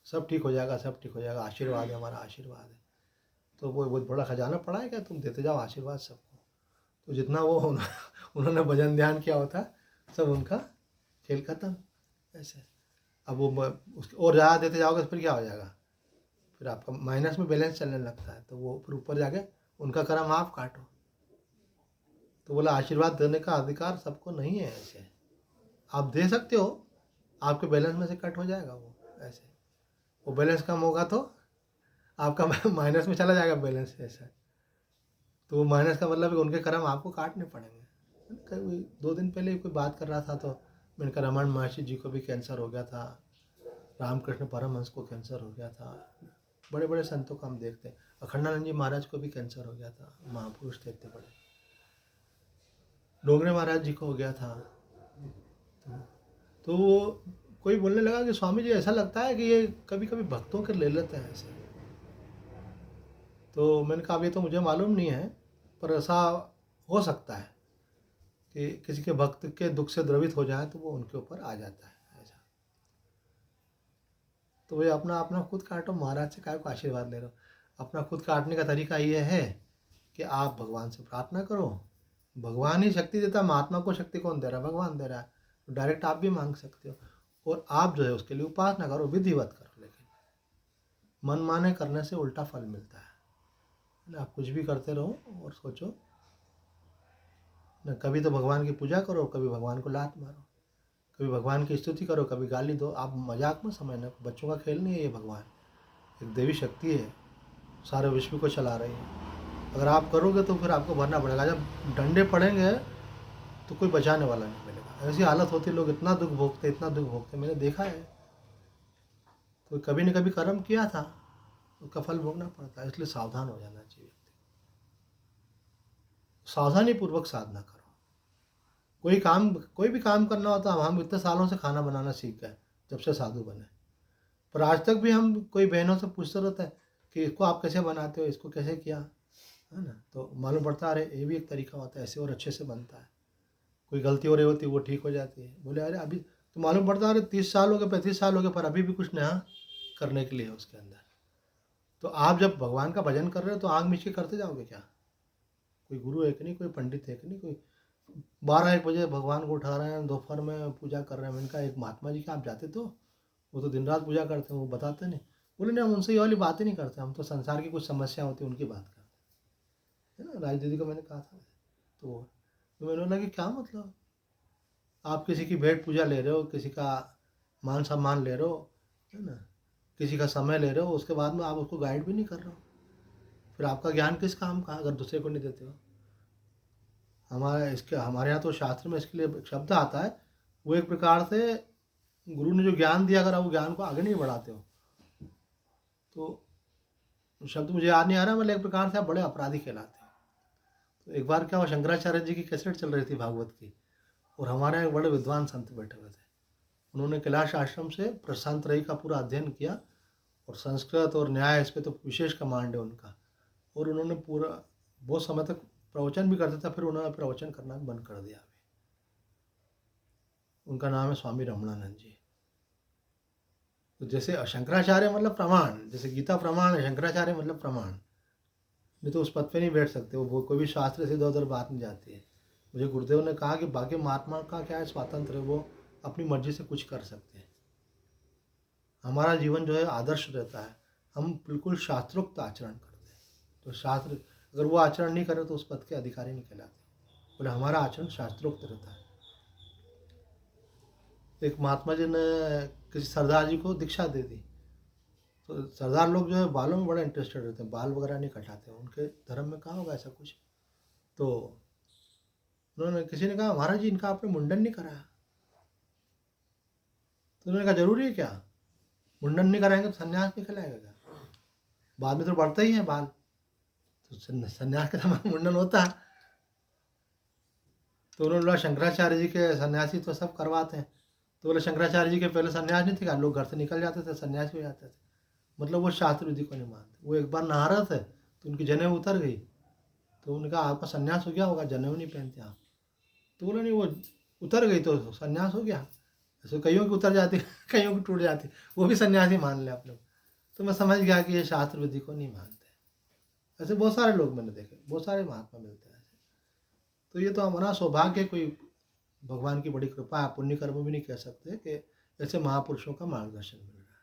सब ठीक हो जाएगा, सब ठीक हो जाएगा, आशीर्वाद है हमारा, आशीर्वाद है। तो वो बहुत बड़ा खजाना पड़ा है क्या, तुम देते जाओ आशीर्वाद सबको। तो जितना वो उन्होंने भजन ध्यान किया होता सब उनका खेल खत्म ऐसे। अब वो उसके और ज़्यादा देते जाओगे तो फिर क्या हो जाएगा, फिर आपका माइनस में बैलेंस चलने लगता है, तो वो फिर ऊपर जाके उनका कर्म आप काटो। तो बोला आशीर्वाद देने का अधिकार सबको नहीं है ऐसे, आप दे सकते हो, आपके बैलेंस में से कट हो जाएगा वो ऐसे, वो बैलेंस कम होगा तो आपका माइनस में चला जाएगा बैलेंस ऐसा। तो वो माइनस का मतलब है उनके कर्म आपको काटने पड़ेंगे। कभी 2 दिन पहले कोई बात कर रहा था, तो मैंने कहा रमन महर्षि जी को भी कैंसर हो गया था, रामकृष्ण परमहंस को कैंसर हो गया था, बड़े बड़े संतों को हम देखते हैं, अखंडानंद जी महाराज को भी कैंसर हो गया था, महापुरुष थे इतने बड़े, डोंगरे महाराज जी को हो गया था। तो वो कोई बोलने लगा कि स्वामी जी ऐसा लगता है कि ये कभी कभी भक्तों के ले लेते हैं ऐसे। तो मैंने कहा ये तो मुझे मालूम नहीं है, पर ऐसा हो सकता है कि किसी के भक्त के दुख से द्रवित हो जाए तो वो उनके ऊपर आ जाता है ऐसा। तो भाई अपना अपना खुद काटो, महाराज से काय को आशीर्वाद ले रहे हो। अपना खुद काटने का तरीका ये है कि आप भगवान से प्रार्थना करो, भगवान ही शक्ति देता है, महात्मा को शक्ति कौन दे रहा है, भगवान दे रहा है। तो डायरेक्ट आप भी मांग सकते हो, और आप जो है उसके लिए उपासना करो, विधिवत करो, लेकिन मन माने करने से उल्टा फल मिलता है। आप कुछ भी करते रहो और सोचो न, कभी तो भगवान की पूजा करो, कभी भगवान को लात मारो, कभी भगवान की स्तुति करो, कभी गाली दो। आप मजाक में समझना, बच्चों का खेल नहीं है ये, भगवान एक देवी शक्ति है, सारे विश्व को चला रही है। अगर आप करोगे तो फिर आपको भरना पड़ेगा। जब डंडे पड़ेंगे तो कोई बचाने वाला नहीं मिलेगा। ऐसी हालत होती है, लोग इतना दुख भोगते, इतना दुख भोगते, मैंने देखा है। तो कभी न कभी कर्म किया था, उसका फल भोगना पड़ता है। इसलिए सावधान हो जाना चाहिए। सावधानी पूर्वक साधना करो। कोई भी काम करना होता है, हम इतने सालों से खाना बनाना सीख गए जब से साधु बने, पर आज तक भी हम कोई बहनों से पूछते रहते हैं कि इसको आप कैसे बनाते हो, इसको कैसे किया, है ना। तो मालूम पड़ता है अरे ये भी एक तरीका होता है, ऐसे और अच्छे से बनता है। कोई गलती हो रही होती है वो ठीक हो जाती है। बोले अरे अभी तो मालूम पड़ता है अरे 30 साल हो गए, 35 साल हो गए, पर अभी भी कुछ नया करने के लिए है उसके अंदर। तो आप जब भगवान का भजन कर रहे हो तो आँख मीच के करते जाओगे क्या? कोई गुरु है कि नहीं, कोई पंडित है कि नहीं, कोई 12-1 बजे भगवान को उठा रहे हैं, दोपहर में पूजा कर रहे हैं। मैंने कहा एक महात्मा जी के आप जाते तो, वो तो दिन रात पूजा करते हैं, वो बताते नहीं। बोले नहीं, हम उनसे ये वाली बात ही नहीं करते, हम तो संसार की कुछ समस्या होती है उनकी बात करते हैं, है ना। राज दीदी को मैंने कहा था। तो मैंने बोला कि क्या मतलब, आप किसी की भेंट पूजा ले रहे हो, किसी का मान सम्मान ले रहे हो, है ना, किसी का समय ले रहे हो, उसके बाद में आप उसको गाइड भी नहीं कर रहे हो, फिर आपका ज्ञान किस काम का अगर दूसरे को नहीं देते हो। हमारे यहाँ तो शास्त्र में इसके लिए एक शब्द आता है, वो एक प्रकार से गुरु ने जो ज्ञान दिया, अगर आप वो ज्ञान को आगे नहीं बढ़ाते हो तो शब्द मुझे याद नहीं आ रहा, मतलब एक प्रकार से आप बड़े अपराधी कहलाते हो। तो एक बार क्या हुआ, शंकराचार्य जी की कैसेट चल रही थी भागवत की, और हमारे यहाँ एक बड़े विद्वान संत बैठे हुए थे। उन्होंने कैलाश आश्रम से प्रशांत रई का पूरा अध्ययन किया, और संस्कृत और न्याय इस पर तो विशेष कमांड है उनका। और उन्होंने पूरा बहुत समय तक प्रवचन भी करते थे, फिर उन्होंने प्रवचन करना भी बंद कर दिया अभी। उनका नाम है स्वामी रमणानंद जी। तो जैसे शंकराचार्य मतलब प्रमाण, जैसे गीता प्रमाण है, शंकराचार्य मतलब प्रमाण, नहीं तो उस पद पे नहीं बैठ सकते वो कोई भी शास्त्र से इधर उधर बात नहीं जाती है। मुझे गुरुदेव ने कहा कि बाकी महात्मा का क्या है, स्वातंत्र है, वो अपनी मर्जी से कुछ कर सकते हैं। हमारा जीवन जो है आदर्श रहता है, हम बिल्कुल शास्त्रोक्त आचरण करते हैं। तो शास्त्र अगर वो आचरण नहीं करे तो उस पद के अधिकारी नहीं कहलाते। बोले हमारा आचरण शास्त्रोक्त रहता है। एक महात्मा जी ने किसी सरदार जी को दीक्षा दे दी, तो सरदार लोग जो है बालों में बड़ा इंटरेस्टेड रहते हैं, बाल वगैरह नहीं कटाते हैं, उनके धर्म में कहाँ होगा ऐसा कुछ। तो उन्होंने, किसी ने कहा महाराज जी इनका आपने मुंडन नहीं कराया। तो उन्होंने कहा जरूरी है क्या, मुंडन नहीं कराएंगे तो सन्यास नहीं खिलाएगा क्या, बाद में तो बढ़ते ही हैं बाल, तो सन्यास के समय मुंडन होता है। तो उन्होंने बोला शंकराचार्य जी के सन्यासी तो सब करवाते हैं। तो बोले शंकराचार्य जी के पहले सन्यास नहीं थे, लोग घर से निकल जाते थे, सन्यासी हो जाते थे। मतलब वो शास्त्र विधि को नहीं मानते। वो एक बार नहा रहे थे तो उनकी जनेऊ उतर गई, तो उन्होंने कहा आपका सन्यास हो गया होगा, जनेऊ नहीं पहनते आप। तो बोले नहीं, वो उतर गई तो सन्यास हो गया। ऐसे कईयों की उतर जाती कईयों की टूट जाती, वो भी सन्यासी मान ले आप लोग। तो मैं समझ गया कि ये शास्त्र विधि को नहीं मानते। ऐसे बहुत सारे लोग मैंने देखे, बहुत सारे महात्मा मिलते हैं ऐसे। तो ये तो हमारा सौभाग्य है, कोई भगवान की बड़ी कृपा है, पुण्य कर्म भी नहीं कह सकते कि ऐसे महापुरुषों का मार्गदर्शन मिल रहा है।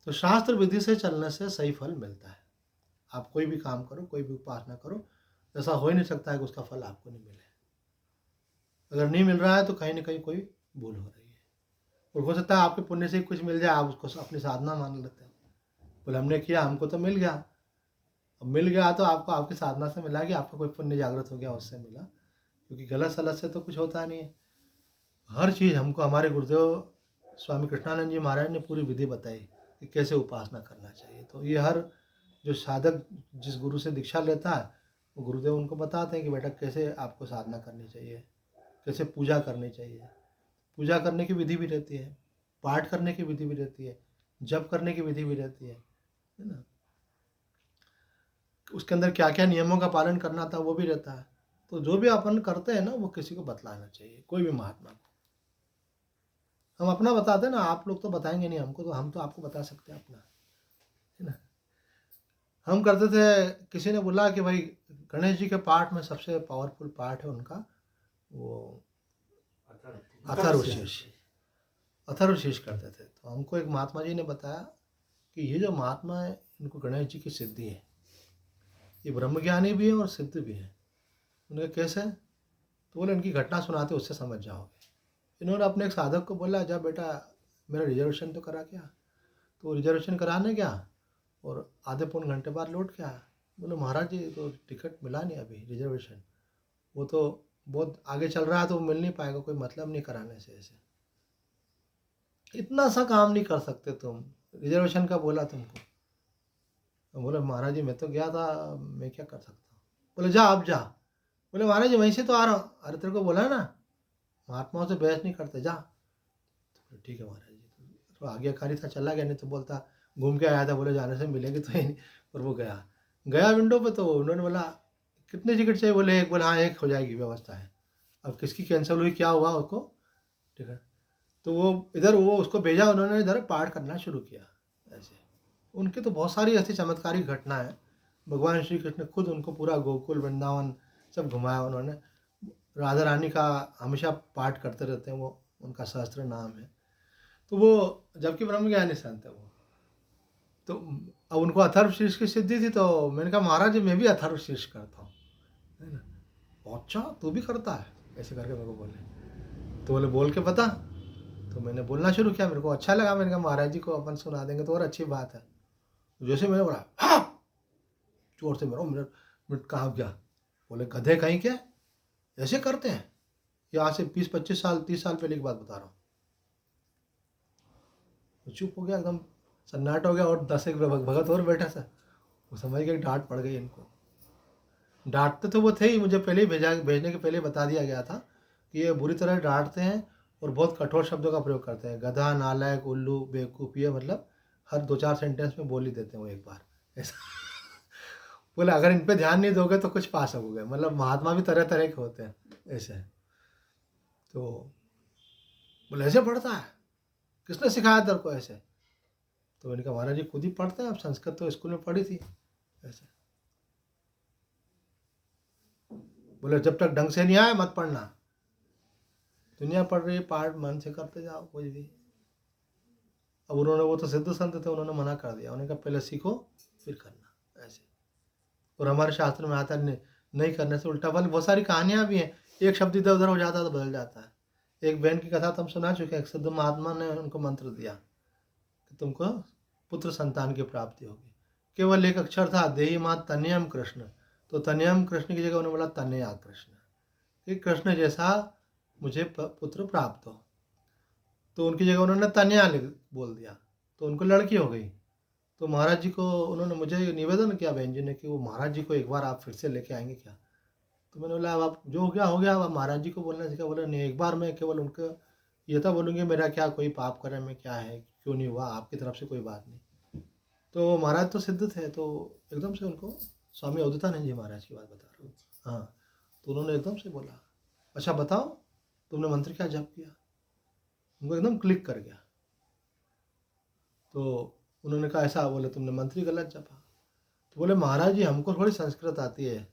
तो शास्त्र विधि से चलने से सही फल मिलता है। आप कोई भी काम करो, कोई भी उपासना करो, ऐसा हो ही नहीं सकता है कि उसका फल आपको नहीं मिले। अगर नहीं मिल रहा है तो कहीं ना कहीं कोई भूल हो रही है, और हो सकता है आपके पुण्य से कुछ मिल जाए, आप उसको अपनी साधना मान लेते हैं। बोले हमने किया, हमको तो मिल गया। अब मिल गया तो आपको आपकी साधना से मिला कि आपका कोई पुण्य जागृत हो गया, उससे मिला, क्योंकि गलत सलत से तो कुछ होता नहीं है। हर चीज़ हमको हमारे गुरुदेव स्वामी कृष्णानंद जी महाराज ने पूरी विधि बताई कि कैसे उपासना करना चाहिए। तो ये हर जो साधक जिस गुरु से दीक्षा लेता है, वो गुरुदेव उनको बताते हैं कि बेटा कैसे आपको साधना करनी चाहिए, कैसे पूजा करनी चाहिए। पूजा करने की विधि भी रहती है, पाठ करने की विधि भी रहती है, जप करने की विधि भी रहती है ना। उसके अंदर क्या क्या नियमों का पालन करना था वो भी रहता है। तो जो भी अपन करते हैं ना, वो किसी को बतलाना चाहिए, कोई भी महात्मा को। हम अपना बताते हैं ना, आप लोग तो बताएंगे नहीं हमको, तो हम तो आपको बता सकते हैं अपना, है ना। हम करते थे, किसी ने बोला कि भाई गणेश जी के पाठ में सबसे पावरफुल पाठ है उनका वो अथर्वशीर्ष। अथर्वशीर्ष करते थे। तो हमको एक महात्मा जी ने बताया कि ये जो महात्मा है, इनको गणेश जी की सिद्धि है, ये ब्रह्मज्ञानी भी है और सिद्ध भी है। उन्हें कैसे, तो बोले इनकी घटना सुनाते उससे समझ जाओगे। इन्होंने अपने एक साधक को बोला जा बेटा मेरा रिजर्वेशन तो करा क्या। तो रिजर्वेशन कराने गया और आधे पौन घंटे बाद लौट के आया। बोले महाराज जी तो टिकट मिला नहीं अभी, रिजर्वेशन वो तो बहुत आगे चल रहा है तो मिल नहीं पाएगा, कोई मतलब नहीं कराने से। ऐसे इतना सा काम नहीं कर सकते तुम, रिजर्वेशन का बोला तुमको। तो बोले महाराज जी मैं तो गया था, मैं क्या कर सकता हूँ। बोले जा अब जा। बोले महाराज जी वहीं से तो आ रहा हूँ। अरे तेरे को बोला ना महात्माओं से बहस नहीं करते, जा। तो बोले ठीक है महाराज जी। तो आज्ञाकारी था, चला गया, नहीं तो बोलता घूम के आया था, बोले जाने से मिलेंगे तो ही नहीं। पर वो गया, गया विंडो पे तो उन्होंने बोला कितने टिकट चाहिए, बोले एक। बोला हाँ एक हो जाएगी, व्यवस्था है। अब किसकी कैंसिल हुई क्या हुआ उसको, ठीक है। तो वो इधर वो उसको भेजा, उन्होंने इधर पाठ करना शुरू किया। ऐसे उनके तो बहुत सारी ऐसी चमत्कारिक घटना है। भगवान श्री कृष्ण खुद उनको पूरा गोकुल वृंदावन सब घुमाया उन्होंने। राधा रानी का हमेशा पाठ करते रहते हैं वो, उनका सहस्त्र नाम है। तो वो जबकि ब्रह्म ज्ञानी संत है वो। तो अब उनको अथर्व शीर्ष की सिद्धि थी, तो मैंने कहा महाराज जी मैं भी अथर्व शीर्ष करता हूँ, है ना। अच्छा तू भी करता है, ऐसे करके मेरे को बोले। तो बोले बोल के बता। तो मैंने बोलना शुरू किया, मेरे को अच्छा लगा। मैंने कहा महाराज जी को अपन सुना देंगे तो और अच्छी बात है। जैसे मैंने बोला हाँ, जोर से मेरा मिनट मिनट कहाँ गया। बोले गधे कहीं क्या, ऐसे करते हैं। यहाँ से 20-25 साल 30 साल पहले की बात बता रहा हूँ। तो चुप हो गया, एकदम सन्नाटा हो गया। और 10 एक भगत और बैठा था, वो समझ गए डांट पड़ गई इनको। डांटते तो वो थे ही, मुझे पहले ही भेजने के पहले बता दिया गया था कि ये बुरी तरह डांटते हैं और बहुत कठोर शब्दों का प्रयोग करते हैं। गधा, नालायक, उल्लू, बेवकूफ़, ये मतलब हर 2-4 सेंटेंस में बोल ही देते हैं वो एक बार, ऐसा। बोले अगर इन पे ध्यान नहीं दोगे तो कुछ पा सकोगे। मतलब महात्मा भी तरह तरह के होते हैं ऐसे। तो बोले ऐसे पढ़ता है, किसने सिखाया तेरे को ऐसे। तो मैंने कहा महाराज जी खुद ही पढ़ते हैं, अब संस्कृत तो स्कूल में पढ़ी थी ऐसे। बोले जब तक ढंग से नहीं आया मत पढ़ना। दुनिया पढ़ रही है, पाठ मन से करते जाओ कुछ भी। अब उन्होंने, वो तो सिद्ध संत थे, उन्होंने मना कर दिया। उन्होंने कहा पहले सीखो फिर करना, ऐसे। और हमारे शास्त्र में आता है नहीं करने से उल्टा फल। बहुत सारी कहानियां भी हैं, एक शब्द इधर उधर हो जाता है तो बदल जाता है। एक बहन की कथा तुम सुना चुके हैं। एक सिद्ध महात्मा ने उनको मंत्र दिया कि तुमको पुत्र संतान की प्राप्ति होगी। केवल एक अक्षर था, देही माँ तन्यम कृष्ण। तो तन्यम कृष्ण की जगह उन्होंने बोला तन्या कृष्ण, कि कृष्ण जैसा मुझे पुत्र प्राप्त हो। तो उनकी जगह उन्होंने तन्या बोल दिया, तो उनको लड़की हो गई। तो महाराज जी को उन्होंने मुझे निवेदन किया बहन जी ने कि वो महाराज जी को एक बार आप फिर से लेके आएंगे क्या। तो मैंने बोला अब आप जो हो गया, अब महाराज जी को बोलना सीखा। बोला नहीं, एक बार मैं केवल उनको ये तो बोलूँगी मेरा क्या कोई पाप करे में क्या है, क्यों नहीं हुआ, आपकी तरफ से कोई बात नहीं। तो महाराज तो सिद्ध थे, तो एकदम से उनको, स्वामी अवधूतानंद जी महाराज की बात बता रहा हूँ, हाँ। तो उन्होंने एकदम से बोला अच्छा बताओ तुमने मंत्र क्या जप किया। उनको एकदम क्लिक कर गया। तो उन्होंने कहा ऐसा, बोले तुमने मंत्र ही गलत जपा। तो बोले महाराज जी हमको थोड़ी संस्कृत आती है,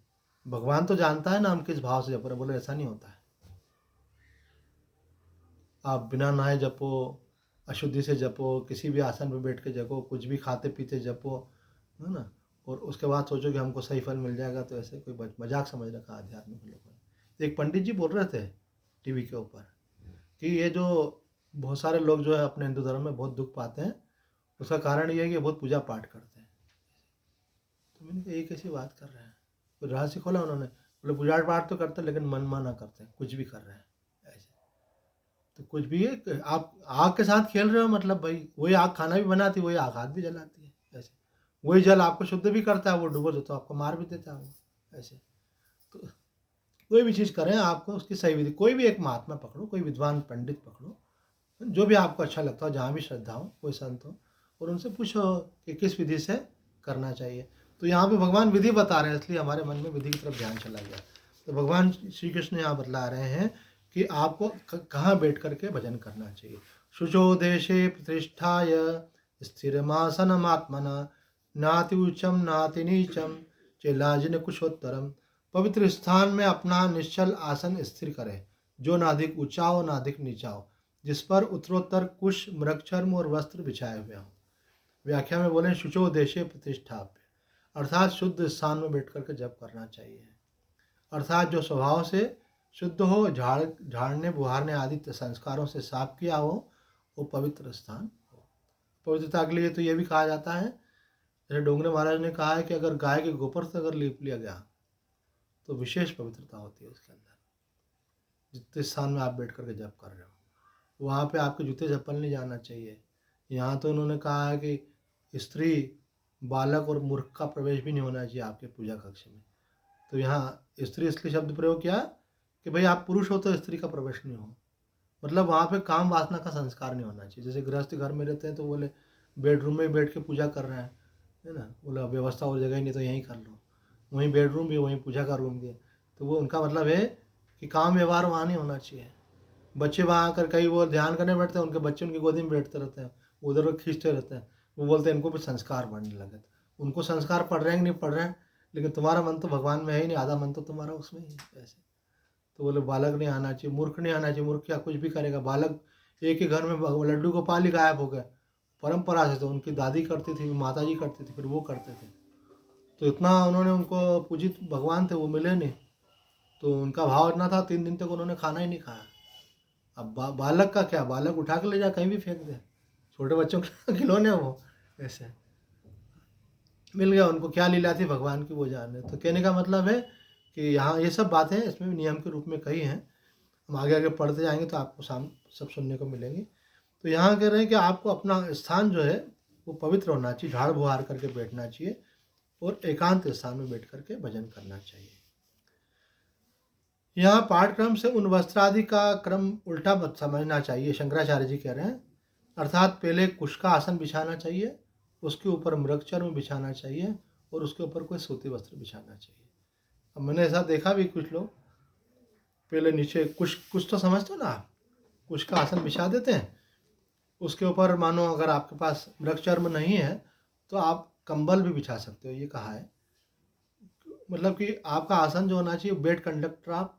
भगवान तो जानता है ना हम किस भाव से जप रहे। बोले ऐसा नहीं होता है, आप बिना नहाए जपो, अशुद्धि से जपो, किसी भी आसन पर बैठ के जपो, कुछ भी खाते पीते जपो, है ना। और उसके बाद सोचो कि हमको सही फल मिल जाएगा। तो ऐसे कोई मजाक समझ रखा आध्यात्मिक लोगों ने। एक पंडित जी बोल रहे थे टीवी के ऊपर कि ये जो बहुत सारे लोग जो है अपने हिंदू धर्म में बहुत दुख पाते हैं, उसका कारण ये है कि बहुत पूजा पाठ करते हैं। तो मैंने कहा ये कैसी बात कर रहे हैं। तो रहस्य खोला उन्होंने, बोले पूजा पाठ तो करते हैं लेकिन मन माना करते हैं, कुछ भी कर रहे हैं ऐसे। तो कुछ भी है, आप आग के साथ खेल रहे हो, मतलब भाई वही आग खाना भी बनाती है, वही आग हाथ भी जलाती है ऐसे। वही जल आपको शुद्ध भी करता है, वो डूबो तो आपको मार भी देता है वो ऐसे। तो कोई भी चीज़ करें आपको उसकी सही विधि, कोई भी एक महात्मा पकड़ो, कोई विद्वान पंडित पकड़ो, जो भी आपको अच्छा लगता हो, जहाँ भी श्रद्धा हो, कोई संत हो, और उनसे पूछो कि किस विधि से करना चाहिए। तो यहाँ पे भगवान विधि बता रहे हैं, इसलिए हमारे मन में विधि की तरफ ध्यान चला गया। तो भगवान श्री कृष्ण यहाँ बतला रहे हैं कि आपको कहाँ बैठ करके भजन करना चाहिए। शुचो देशे प्रतिष्ठाय स्थिरमासनमात्मना नाति उच्चम नाति नीचम चेलाजिन कुशोत्तरम। पवित्र स्थान में अपना निश्चल आसन स्थिर करें, जो ना अधिक ऊंचा हो ना अधिक नीचा हो, जिस पर उत्तरोत्तर कुश, मृगचर्म और वस्त्र बिछाए हुए हों। व्याख्या में बोले शुचो देशे प्रतिष्ठाप्य, अर्थात शुद्ध स्थान में बैठ करके जप करना चाहिए। अर्थात जो स्वभाव से शुद्ध हो, झाड़ने बुहारने आदि संस्कारों से साफ किया हो, वो पवित्र स्थान हो। पवित्रता के लिए तो ये भी कहा जाता है, जैसे डोंगरे महाराज ने कहा है कि अगर गाय के गोबर से अगर लीप लिया गया तो विशेष पवित्रता होती है उसके अंदर। जितने स्थान में आप बैठ करके जप कर रहे हो वहाँ पे आपके जूते चप्पल नहीं जाना चाहिए। यहाँ तो उन्होंने कहा है कि स्त्री, बालक और मूर्ख का प्रवेश भी नहीं होना चाहिए आपके पूजा कक्ष में। तो यहाँ स्त्री इसलिए शब्द प्रयोग किया कि भाई आप पुरुष हो तो स्त्री का प्रवेश नहीं हो। मतलब वहाँ पे काम वासना का संस्कार नहीं होना चाहिए। जैसे गृहस्थ घर में रहते हैं तो बोले बेडरूम में बैठ के पूजा कर रहे हैं, है ना, बोले व्यवस्था और जगह ही नहीं तो यहीं कर लो। वहीं बेडरूम भी, वहीं पूजा का रूम भी है। तो वो उनका मतलब है कि काम व्यवहार वहाँ नहीं होना चाहिए। बच्चे वहाँ आकर कई वो ध्यान करने बैठते हैं, उनके बच्चे उनकी गोदी में बैठते रहते हैं, उधर वो खींचते रहते हैं। वो बोलते हैं इनको भी संस्कार बढ़ने लगे। उनको संस्कार पढ़ रहे हैं कि नहीं पढ़ रहे हैं, लेकिन तुम्हारा मन तो भगवान में है ही नहीं, आधा मन तो तुम्हारा उसमें ही है ऐसे। तो बोले बालक नहीं आना चाहिए, मूर्ख नहीं आना चाहिए। मूर्ख क्या कुछ भी करेगा। बालक एक ही घर में लड्डू गोपाल ही गायब हो गए परंपरा से। तो उनकी दादी करती थी, माता जी करती थी, फिर वो करते थे। तो इतना उन्होंने, उनको पूजित भगवान थे, वो मिले नहीं। तो उनका भाव इतना था 3 दिन तक उन्होंने खाना ही नहीं खाया। अब बालक का क्या, बालक उठा के ले जा कहीं भी फेंक दे, छोटे बच्चों के खिलौने वो ऐसे मिल गया। उनको क्या लीला थी भगवान की वो जाने। तो कहने का मतलब है कि यहाँ ये सब बातें इसमें भी नियम के रूप में कही हैं। हम आगे आगे पढ़ते जाएंगे तो आपको सब सुनने को मिलेंगी। तो यहाँ कह रहे हैं कि आपको अपना स्थान जो है वो पवित्र होना चाहिए, झाड़ बुहार करके बैठना चाहिए और एकांत स्थान में बैठ करके भजन करना चाहिए। यहाँ पाठक्रम से उन वस्त्रादि का क्रम उल्टा मत समझना चाहिए। शंकराचार्य जी कह रहे हैं, अर्थात पहले कुश का आसन बिछाना चाहिए, उसके ऊपर मृगचर्म बिछाना चाहिए और उसके ऊपर कोई सूती वस्त्र बिछाना चाहिए। अब मैंने ऐसा देखा भी, कुछ लोग पहले नीचे कुछ तो समझते हो ना आप, कुश का आसन बिछा देते हैं, उसके ऊपर मानो अगर आपके पास मृगचर्म नहीं है तो आप कंबल भी बिछा सकते हो। ये कहा है मतलब कि आपका आसन जो होना चाहिए बेड कंडक्टर ऑफ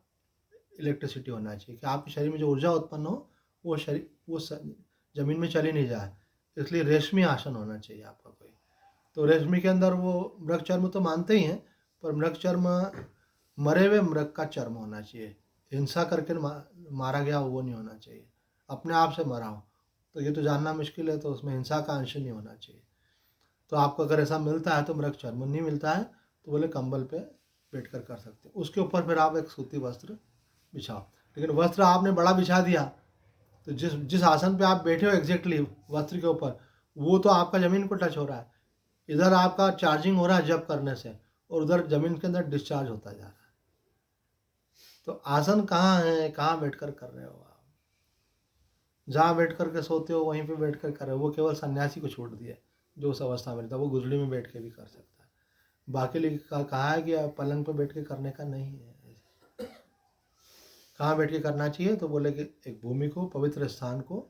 इलेक्ट्रिसिटी होना चाहिए, कि आपके शरीर में जो ऊर्जा उत्पन्न हो वो जमीन में चली नहीं जाए। इसलिए रेशमी आसन होना चाहिए आपका कोई। तो रेशमी के अंदर वो मृगचर्म तो मानते ही हैं, पर मृगचर्म मरे हुए मृग का चर्म होना चाहिए। हिंसा करके मारा गया वो नहीं होना चाहिए, अपने आप से मरा हो तो ये तो जानना मुश्किल है, तो उसमें हिंसा का अंश नहीं होना चाहिए। तो आपको अगर ऐसा मिलता है तो मृगचर्म, नहीं मिलता है तो बोले कंबल पे बैठ कर सकते हैं। उसके ऊपर फिर आप एक सूती वस्त्र बिछाओ। लेकिन वस्त्र आपने बड़ा बिछा दिया तो जिस आसन पे आप बैठे हो एग्जैक्टली वस्त्र के ऊपर, वो तो आपका ज़मीन को टच हो रहा है। इधर आपका चार्जिंग हो रहा है जप करने से और उधर ज़मीन के अंदर डिस्चार्ज होता जा रहा है। तो आसन कहाँ है, कहाँ बैठ कर रहे हो आप? जहाँ बैठ कर के सोते हो वहीं पे बैठ कर रहे हो। वो केवल सन्यासी को छूट दिया जो उस अवस्था में रहता है, वो गुजड़ी में बैठ के भी कर सकता है। बाकी लिए कहा है कि आप पलंग पे बैठ के करने का नहीं है। कहाँ बैठ के करना चाहिए? तो बोले कि एक भूमि को, पवित्र स्थान को,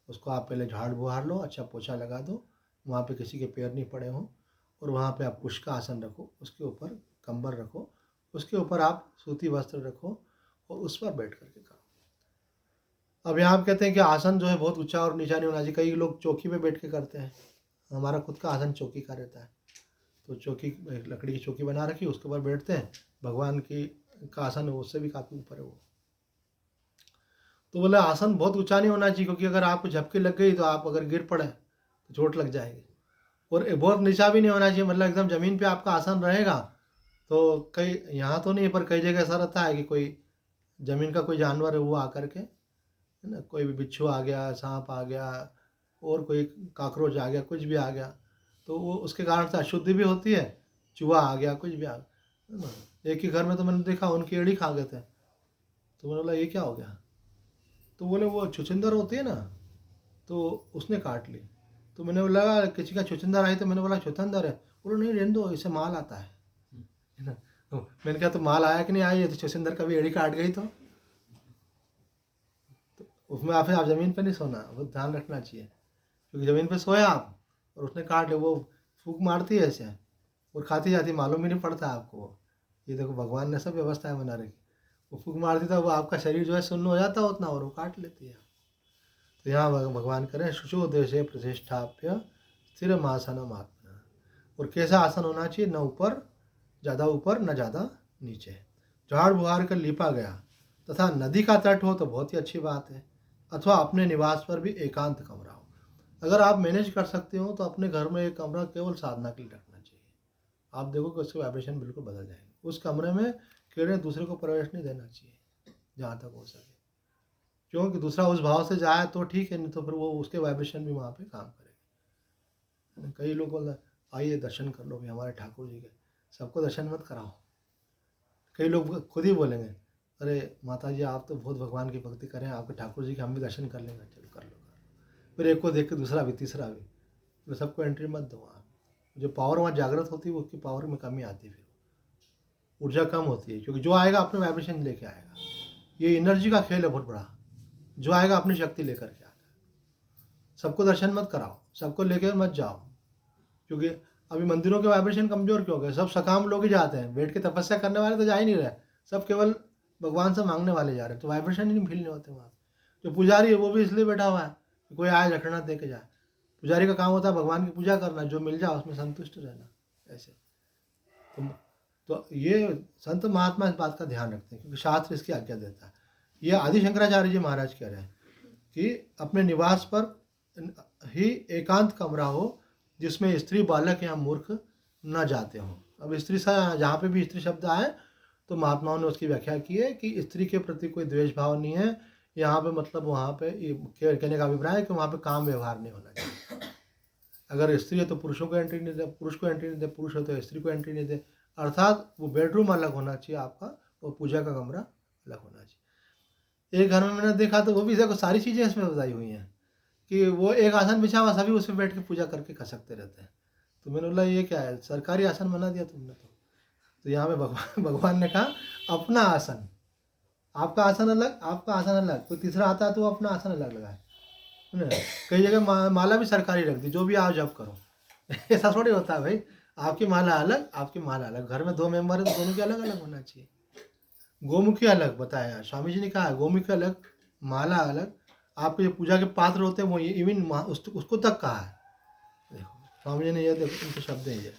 उसको आप पहले झाड़ बुहार लो, अच्छा पोछा लगा दो, वहाँ पे किसी के पैर नहीं पड़े हों, और वहाँ पे आप कुश का आसन रखो, उसके ऊपर कंबल रखो, उसके ऊपर आप सूती वस्त्र रखो और उस पर बैठ करके करो। अब यहाँ आप कहते हैं कि आसन जो है बहुत ऊंचा और नीचा नहीं होना चाहिए। कई लोग चौकी पे बैठ के करते हैं। हमारा खुद का आसन चौकी का रहता है, तो चौकी, लकड़ी की चौकी बना रखी, उसके ऊपर बैठते हैं। भगवान की का आसन है, उससे भी काफ़ी ऊपर है वो। तो बोले आसन बहुत ऊंचा नहीं होना चाहिए, क्योंकि अगर आपको झपकी लग गई तो आप अगर गिर पड़े तो चोट लग जाएगी। और बहुत नीचा भी नहीं होना चाहिए, मतलब एकदम ज़मीन पे आपका आसन रहेगा। तो कई, यहाँ तो नहीं पर कई जगह ऐसा रहता है कि कोई ज़मीन का कोई जानवर है वो आकर के, है ना, कोई भी बिच्छू आ गया, सांप आ गया, और कोई काकरोच आ गया, कुछ भी आ गया, तो वो उसके कारण से अशुद्धि भी होती है। चूहा आ गया, कुछ भी आ गया, है ना। एक ही घर में तो मैंने देखा उनकी एड़ी खा गए थे। तो मैंने बोला ये क्या हो गया? तो बोले वो छुछुंदर होती है ना, तो उसने काट ली। तो मैंने बोला किसी का छुछुंदर आई, तो मैंने बोला छुछुंदर है? बोलो नहीं रहने दो, इससे माल आता है ना। तो मैंने कहा तो माल आया कि नहीं आया? तो छुछुंदर कभी एड़ी काट गई तो उसमें आप ज़मीन पे नहीं सोना, वो ध्यान रखना चाहिए। क्योंकि ज़मीन पे सोया आप और उसने काट लिया, वो फूक मारती है ऐसे और खाती जाती, मालूम ही नहीं पड़ता आपको। ये देखो भगवान ने सब व्यवस्थाएं बना रखी। वो फूक मारती था, वो आपका शरीर जो है सुन्न हो जाता उतना, और वो काट लेती है। तो यहाँ भगवान करें शुचो देशे प्रतिष्ठाप्य स्थिर आसनम आत्मा। और कैसा आसन होना चाहिए? न ऊपर ज़्यादा ऊपर, न ज़्यादा नीचे, झाड़ बुहार कर लिपा गया, तथा नदी का तट हो तो बहुत ही अच्छी बात है, अथवा अपने निवास पर भी एकांत कमरा हो। अगर आप मैनेज कर सकते हो तो अपने घर में एक कमरा केवल साधना के लिए रखना चाहिए। आप देखो कि उसके वाइब्रेशन बिल्कुल बदल जाएंगे। उस कमरे में कीड़े दूसरे को प्रवेश नहीं देना चाहिए जहाँ तक हो सके, क्योंकि दूसरा उस भाव से जाए तो ठीक है, नहीं तो फिर वो उसके वाइब्रेशन भी वहाँ पे काम करेगा। कई लोग बोलते आइए दर्शन कर लो भाई हमारे ठाकुर जी के, सबको दर्शन मत कराओ। कई लोग खुद ही बोलेंगे अरे माता जी आप तो बहुत भगवान की भक्ति करें, आपके ठाकुर जी के हम भी दर्शन कर लेंगे। चलो कर लो। फिर एक को देख के दूसरा भी, तीसरा भी। तो सबको एंट्री मत दो। आप जो पावर वहाँ जागृत होती है उसकी पावर में कमी आती है, फिर ऊर्जा कम होती है, क्योंकि जो आएगा अपने वाइब्रेशन लेके आएगा। ये एनर्जी का खेल है बहुत बड़ा। जो आएगा अपनी शक्ति लेकर के आएगा। सबको दर्शन मत कराओ, सबको लेकर मत जाओ, क्योंकि अभी मंदिरों के वाइब्रेशन कमजोर क्यों हो गए? सब सकाम लोग ही जाते हैं, बैठ के तपस्या करने वाले तो जा ही नहीं रहे। सब केवल भगवान से मांगने वाले जा रहे हैं, तो वाइब्रेशन ही नहीं फील नहीं होते वहाँ। जो पुजारी है वो भी इसलिए बैठा हुआ है कोई आए झटना दे के जाए। पुजारी का काम होता है भगवान की पूजा करना, जो मिल जाए उसमें संतुष्ट रहना। ऐसे तो ये संत महात्मा इस बात का ध्यान रखते हैं, क्योंकि शास्त्र इसकी आज्ञा देता है। ये आदि शंकराचार्य जी महाराज कह रहे हैं कि अपने निवास पर ही एकांत कमरा हो जिसमें स्त्री बालक या मूर्ख न जाते हों। अब स्त्री जहाँ पे भी स्त्री शब्द आए तो महात्माओं ने उसकी व्याख्या की है कि स्त्री के प्रति कोई द्वेष भाव नहीं है यहाँ पे। मतलब वहाँ पे कहने का अभिप्राय है कि वहाँ पे काम व्यवहार नहीं होना चाहिए। अगर स्त्री है तो पुरुषों को एंट्री नहीं दे, पुरुष को एंट्री नहीं दे, पुरुष है तो स्त्री को एंट्री नहीं दे। अर्थात वो बेडरूम अलग होना चाहिए आपका, और पूजा का कमरा अलग होना चाहिए। एक घर में मैंने देखा तो वो भी देखो सारी चीज़ें इसमें बताई हुई हैं कि वो एक आसन बिछा हुआ, सभी उस पर बैठ के पूजा करके कर सकते रहते हैं। तो मैंने बोला ये क्या है, सरकारी आसन बना दिया तुमने। तो यहाँ पे भगवान ने कहा अपना आसन, आपका आसन अलग, आपका आसन अलग। कोई तीसरा आता है तो वो अपना आसन अलग लगाए। कई जगह माला भी सरकारी रख दी, जो भी आओ जब करो। ऐसा थोड़ी होता है भाई, आपकी माला अलग, आपकी माला अलग। घर में 2 मेंबर है तो दोनों की अलग अलग होना चाहिए। गोमुखी अलग बताया, स्वामी जी ने कहा गोमुखी अलग, माला अलग। आपके जो पूजा के पात्र होते हैं वो इवन उसको तक कहा है। देखो स्वामी जी ने यह देखो उनके शब्द हैं ये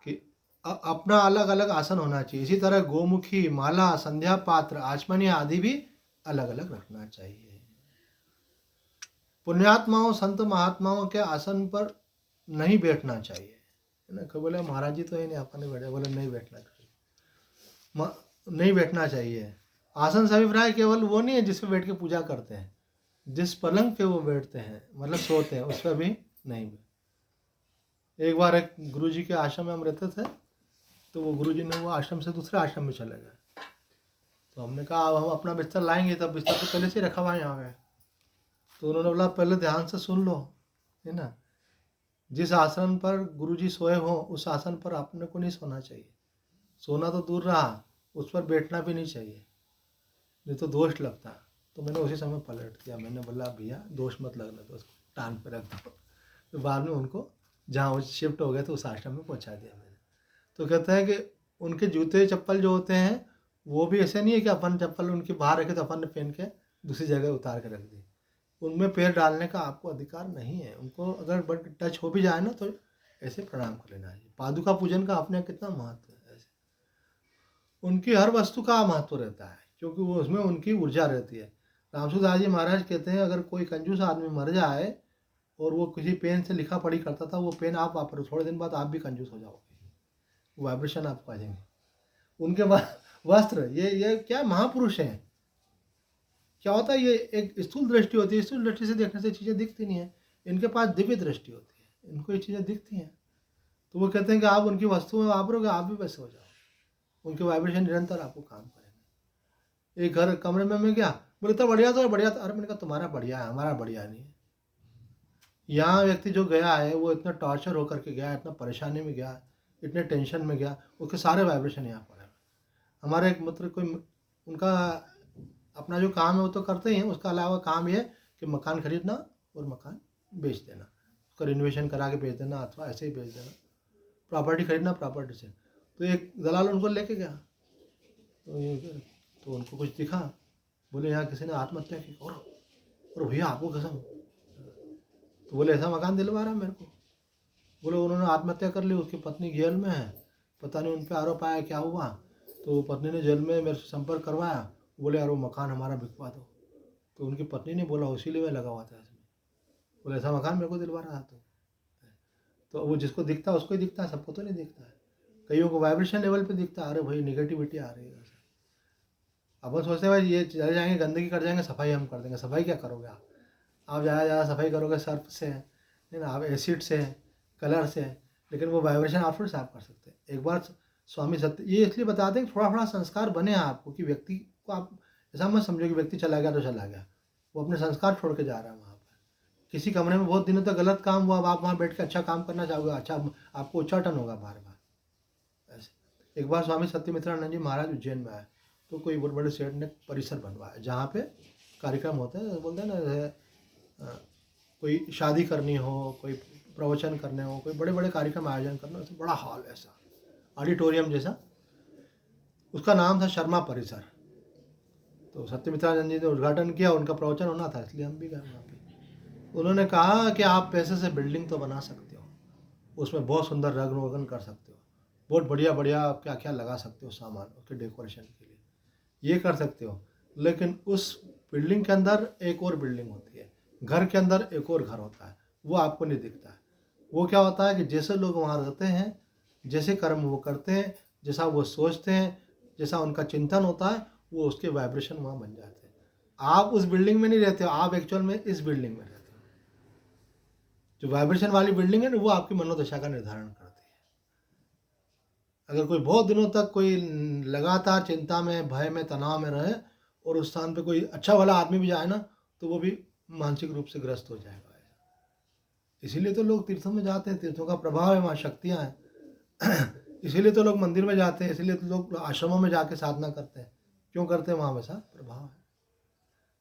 कि अपना अलग अलग आसन होना चाहिए। इसी तरह गोमुखी, माला, संध्या पात्र, आचमनी आदि भी अलग अलग रखना चाहिए। पुण्यात्माओं संत महात्माओं के आसन पर नहीं बैठना चाहिए, है ना। कोई बोले महाराज जी तो ही नहीं अपन ने बैठे, बोले नहीं बैठना चाहिए, नहीं बैठना चाहिए। आसन से अभिप्राय केवल वो नहीं है जिस पे बैठ के पूजा करते हैं, जिस पलंग पे वो बैठते हैं मतलब सोते हैं उस पर भी नहीं। एक बार एक गुरुजी के आश्रम में हम रहते थे, तो वो गुरुजी ने वो आश्रम से दूसरे आश्रम में चले गए। तो हमने कहा अब हम अपना बिस्तर लाएंगे, तब बिस्तर तो पहले से रखा हुआ है यहाँ पे। तो उन्होंने बोला पहले ध्यान से सुन लो, है ना। जिस आसन पर गुरुजी सोए हो उस आसन पर अपने को नहीं सोना चाहिए। सोना तो दूर रहा, उस पर बैठना भी नहीं चाहिए, नहीं तो दोष लगता। तो मैंने उसी समय पलट दिया। मैंने बोला भैया दोष मत लगने दो, उसको टांग पे रख दो। तो बाद में उनको जहाँ वो शिफ्ट हो गए तो उस आश्रम में पहुँचा दिया मैंने। तो कहते हैं कि उनके जूते चप्पल जो होते हैं वो भी ऐसे नहीं है कि अपन चप्पल उनके बाहर रखे तो अपन ने पहन के दूसरी जगह उतार के रख दी। उनमें पैर डालने का आपको अधिकार नहीं है। उनको अगर बट टच हो भी जाए ना तो ऐसे प्रणाम कर लेना चाहिए। पादुका पूजन का अपने कितना महत्व है। ऐसे उनकी हर वस्तु का महत्व रहता है, क्योंकि वो उसमें उनकी ऊर्जा रहती है। रामसूदास जी महाराज कहते हैं अगर कोई कंजूस आदमी मर जाए और वो किसी पेन से लिखा पढ़ी करता था, वो पेन आप वापरो, थोड़े दिन बाद आप भी कंजूस हो जाओगे, वाइब्रेशन आपको आ जाएंगे। उनके वस्त्र ये क्या महापुरुष हैं। क्या होता है, ये एक स्थूल दृष्टि होती है, स्थूल दृष्टि से देखने से चीज़ें दिखती नहीं है। इनके पास दिव्य दृष्टि होती है, इनको ये चीज़ें दिखती हैं। तो वो कहते हैं कि आप उनकी वस्तु में वापरोगे आप भी वैसे हो जाओ। उनके वाइब्रेशन निरंतर आपको काम करेंगे। एक घर कमरे में मैं गया, बोले इतना बढ़िया तो बढ़िया था। अरे मैंने कहा तुम्हारा बढ़िया है, हमारा बढ़िया नहीं है। यहाँ व्यक्ति जो गया है वो इतना टॉर्चर होकर के गया, इतना परेशानी में गया, इतने टेंशन में गया, उसके सारे वाइब्रेशन यहाँ पर है। हमारे एक मित्र कोई उनका अपना जो काम है वो तो करते ही हैं, उसका अलावा काम ये कि मकान खरीदना और मकान बेच देना, उसका रिनोवेशन करा के बेच देना अथवा ऐसे ही बेच देना, प्रॉपर्टी खरीदना प्रॉपर्टी से। तो एक दलाल उनको लेके गया, तो उनको कुछ दिखा, बोले यहाँ किसी ने आत्महत्या की। और भैया आपको कसम। तो बोले ऐसा मकान दिलवा रहा मेरे को। बोले उन्होंने आत्महत्या कर ली, उसकी पत्नी जेल में है, पता नहीं उन पर आरोप आया क्या हुआ। तो पत्नी ने जेल में मेरे से संपर्क करवाया, बोले यार वो मकान हमारा बिकवा दो। तो उनकी पत्नी ने बोला इसीलिए मैं लगा हुआ था इसमें। बोले ऐसा मकान मेरे को दिलवा रहा तो वो जिसको दिखता है उसको ही दिखता है, सबको तो नहीं दिखता है। कईयों को वाइब्रेशन लेवल पे दिखता है, अरे भाई निगेटिविटी आ रही है। अपन सोचते हैं भाई ये चले जाएंगे, गंदगी कर जाएंगे, सफाई हम कर देंगे। सफाई क्या करोगे आप ज़्यादा सफाई करोगे सर्फ से नहीं ना, आप एसिड से, कलर से, लेकिन वो वाइब्रेशन आप थोड़ी साफ कर सकते हैं। एक बार स्वामी सत्य ये इसलिए बताते हैं कि थोड़ा थोड़ा संस्कार बने आपको, कि व्यक्ति को आप ऐसा मत समझो कि व्यक्ति चला गया तो चला गया, वो अपने संस्कार छोड़ के जा रहा है वहाँ पर। किसी कमरे में बहुत दिनों तक गलत काम हुआ, अब आप वहाँ बैठ के अच्छा काम करना चाहोगे, अच्छा आपको उच्चाटन होगा बार बार ऐसे। एक बार स्वामी सत्यमित्रानंद जी महाराज उज्जैन में आए, तो कोई बहुत बड़े सेठ ने परिसर बनवाया जहाँ पे कार्यक्रम होते हैं, बोलते हैं ना कोई शादी करनी हो, कोई प्रवचन करने हो, कोई बड़े बड़े कार्यक्रम आयोजन करना हो, तो बड़ा हॉल ऐसा ऑडिटोरियम जैसा, उसका नाम था शर्मा परिसर। तो सत्यमित्रानंद जी ने उद्घाटन किया, उनका प्रवचन होना था, इसलिए हम भी गए वहाँ पे। उन्होंने कहा कि आप पैसे से बिल्डिंग तो बना सकते हो, उसमें बहुत सुंदर रंग रोगन कर सकते हो, बहुत बढ़िया बढ़िया क्या क्या लगा सकते हो सामान उसके डेकोरेशन के लिए, ये कर सकते हो, लेकिन उस बिल्डिंग के अंदर एक और बिल्डिंग होती है, घर के अंदर एक और घर होता है, वो आपको नहीं दिखता है। वो क्या होता है कि जैसे लोग वहाँ रहते हैं, जैसे कर्म वो करते हैं, जैसा वो सोचते हैं, जैसा उनका चिंतन होता है, वो उसके वाइब्रेशन वहाँ बन जाते हैं। आप उस बिल्डिंग में नहीं रहते हो, आप एक्चुअल में इस बिल्डिंग में रहते हो। जो वाइब्रेशन वाली बिल्डिंग है ना, वो आपकी मनोदशा का निर्धारण करती है। अगर कोई बहुत दिनों तक कोई लगातार चिंता में, भय में, तनाव में रहे, और उस स्थान पे कोई अच्छा वाला आदमी भी जाए ना, तो वो भी मानसिक रूप से ग्रस्त हो जाएगा। इसीलिए तो लोग तीर्थों में जाते हैं, तीर्थों का प्रभाव है, वहाँ शक्तियाँ हैं। इसीलिए तो लोग मंदिर में जाते हैं, इसीलिए तो लोग आश्रमों में जाके साधना करते हैं। क्यों करते हैं? वहाँ वैसा प्रभाव है।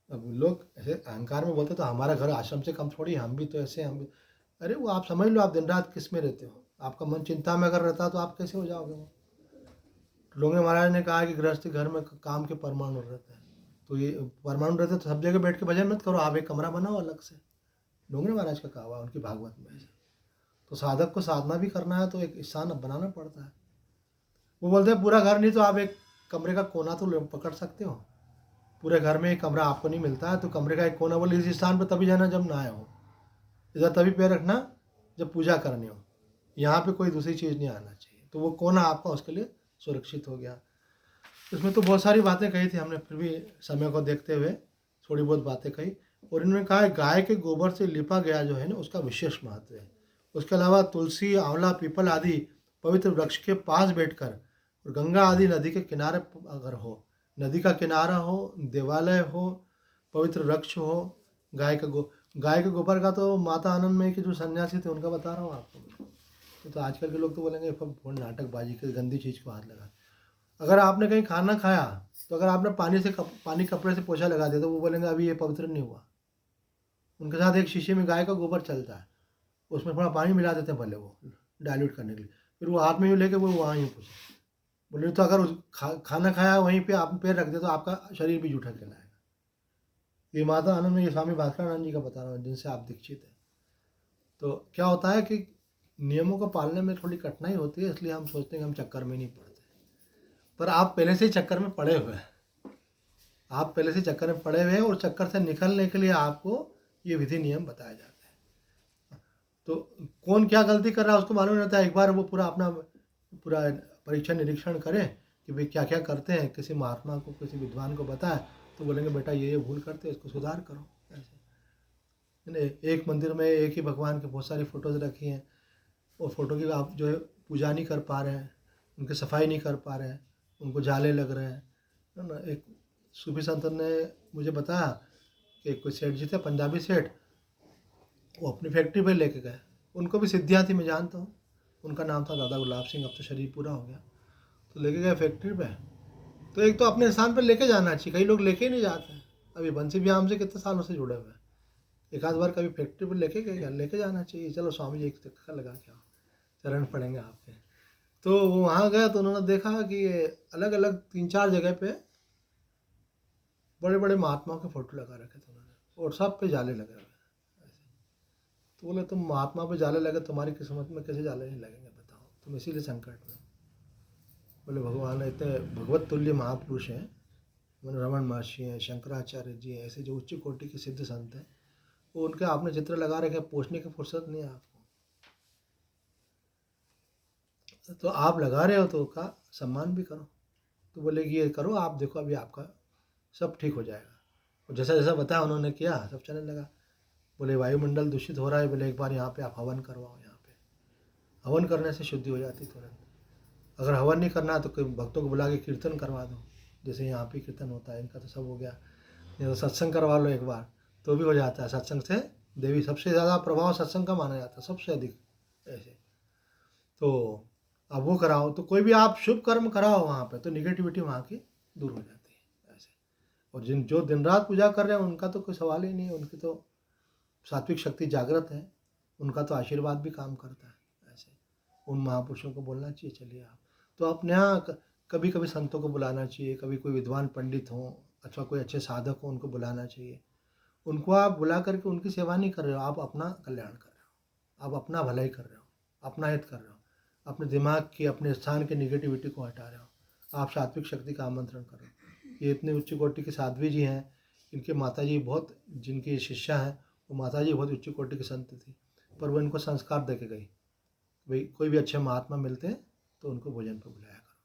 अब लोग ऐसे अहंकार में बोलते तो हमारा घर आश्रम से कम थोड़ी, हम भी तो ऐसे, हम भी। अरे वो आप समझ लो, आप दिन रात किस में रहते हो? आपका मन चिंता में अगर रहता तो आप कैसे हो जाओगे? वो लोंगे महाराज ने कहा कि गृहस्थी घर में काम के परमाणु रहते हैं, तो ये परमाणु रहते तो सब जगह बैठ के भजन मत करो, आप एक कमरा बनाओ अलग से। डोंगरे महाराज का कहा हुआ उनकी भागवत में ऐसे। तो साधक को साधना भी करना है तो एक स्थान अब बनाना पड़ता है। वो बोलते हैं पूरा घर नहीं तो आप एक कमरे का कोना तो पकड़ सकते हो। पूरे घर में एक कमरा आपको नहीं मिलता है, तो कमरे का एक कोना, बोले इस स्थान पर तभी जाना जब नहाए हो, इधर तभी पैर रखना जब पूजा करनी हो, यहाँ पे कोई दूसरी चीज़ नहीं आना चाहिए। तो वो कोना आपका उसके लिए सुरक्षित हो गया। इसमें तो बहुत सारी बातें कही थी हमने, फिर भी समय को देखते हुए थोड़ी बहुत बातें कही। और इन्होंने कहा है गाय के गोबर से लिपा गया जो है ना, उसका विशेष महत्व है। उसके अलावा तुलसी, आंवला, पीपल आदि पवित्र वृक्ष के पास बैठकर, और गंगा आदि नदी के किनारे अगर हो, नदी का किनारा हो, देवालय हो, पवित्र वृक्ष हो, गाय के गोबर का तो माता आनंद में के जो सन्यासी थे उनका बता रहा हूँ आपको। तो आजकल के लोग तो बोलेंगे नाटकबाजी की गंदी चीज़ को हाथ लगा। अगर आपने कहीं खाना खाया तो अगर आपने पानी कपड़े से पोछा लगा दिया तो वो बोलेंगे अभी ये पवित्र नहीं हुआ। उनके साथ एक शीशे में गाय का गोबर चलता है, उसमें थोड़ा पानी मिला देते हैं भले वो डाइल्यूट करने के लिए, फिर वो हाथ में यूँ लेके वो वहाँ यूँ पूछे बोले। तो अगर खाना खाया वहीं पे आप पैर रख दे तो आपका शरीर भी जूठा कहलाएगा। ये माता आनंद में, ये स्वामी भास्करानंद जी का बता रहा हूँ जिनसे आप दीक्षित हैं। तो क्या होता है कि नियमों को पालने में थोड़ी कठिनाई होती है, इसलिए हम सोचते हैं कि हम चक्कर में नहीं पड़ते, पर आप पहले से ही चक्कर में पड़े हुए हैं। आप पहले से चक्कर में पड़े हुए हैं, और चक्कर से निकलने के लिए आपको ये विधि नियम बताया जाता है। तो कौन क्या गलती कर रहा है उसको मालूम नहीं होता है। एक बार वो पूरा परीक्षण निरीक्षण करें कि भाई क्या क्या करते हैं, किसी महात्मा को, किसी विद्वान को बताए तो बोलेंगे बेटा ये भूल करते हैं, इसको सुधार करो। ऐसे एक मंदिर में एक ही भगवान की बहुत सारी फोटोज रखी हैं, और फोटो की आप जो है पूजा नहीं कर पा रहे हैं, उनकी सफाई नहीं कर पा रहे हैं, उनको जाले लग रहे हैं, है ना। एक सूफी संतन ने मुझे बताया कि कोई सेठ जी थे, पंजाबी सेठ, वो अपनी फैक्ट्री पे लेके गए, उनको भी सिद्धियाँ थी, मैं जानता हूँ। उनका नाम था दादा गुलाब सिंह, अब तो शरीर पूरा हो गया। तो लेके गए फैक्ट्री पे, तो एक तो अपने स्थान पर लेके जाना चाहिए, कई लोग लेके ही नहीं जाते हैं। अभी बंसी भी हमसे कितने सालों से जुड़े हुए हैं, एक आध बार कभी फैक्ट्री पर लेके जाना चाहिए। चलो स्वामी जी एक चक्कर लगा के आओ, चरण पड़ेंगे आपके। तो वो वहाँ गया तो उन्होंने देखा कि अलग अलग 3-4 जगह पे बड़े बड़े महात्माओं के फोटो लगा रखे थे उन्होंने, और सब पे जाले लगे हुए ऐसे। तो बोले तुम महात्मा पे जाले लगे, तुम्हारी किस्मत में कैसे जाले नहीं लगेंगे बताओ, तुम इसीलिए संकट में। बोले भगवान इतने भगवत तुल्य महापुरुष हैं, रमन महर्षि हैं, शंकराचार्य जी हैं, ऐसे जो उच्च कोटि के सिद्ध संत हैं, वो उनके आपने चित्र लगा रखे, पूछने की फुर्सत नहीं है आपको। तो आप लगा रहे हो तो उसका सम्मान भी करो। तो बोले कि ये करो आप, देखो अभी आपका सब ठीक हो जाएगा। और जैसा जैसा बताया उन्होंने किया, सब चलने लगा। बोले वायुमंडल दूषित हो रहा है, बोले एक बार यहाँ पे आप हवन करवाओ। यहाँ पे हवन करने से शुद्धि हो जाती तुरंत। अगर हवन नहीं करना है तो कोई भक्तों को बुला के कीर्तन करवा दो, जैसे यहाँ पे कीर्तन होता है, इनका तो सब हो गया। नहीं तो सत्संग करवा लो एक बार, तो भी हो जाता है। सत्संग से देवी, सबसे ज़्यादा प्रभाव सत्संग का माना जाता है, सबसे अधिक ऐसे। तो अब वो कराओ, तो कोई भी आप शुभ कर्म कराओ वहाँ पे, तो निगेटिविटी वहाँ की दूर हो जाती है ऐसे। और जो दिन रात पूजा कर रहे हैं उनका तो कोई सवाल ही नहीं है, उनकी तो सात्विक शक्ति जागृत है, उनका तो आशीर्वाद भी काम करता है ऐसे। उन महापुरुषों को बोलना चाहिए चलिए आप। तो अपने यहाँ कभी कभी संतों को बुलाना चाहिए, कभी कोई विद्वान पंडित हो अथवा कोई अच्छे साधक हो, उनको बुलाना चाहिए। उनको आप बुला करके उनकी सेवा नहीं कर रहे हो, आप अपना कल्याण कर रहे हो, आप अपना भलाई कर रहे हो, अपना हित कर रहे हो, अपने दिमाग की, अपने स्थान की निगेटिविटी को हटा रहे हो, आप सात्विक शक्ति का आमंत्रण करो। ये इतने उच्च कोटि के साध्वी जी हैं, इनके माता जी बहुत, जिनकी शिष्या हैं, वो माता जी बहुत उच्च कोटि की संत थी, पर वो इनको संस्कार दे के गई, भाई कोई भी अच्छे महात्मा मिलते हैं तो उनको भोजन पर बुलाया करो।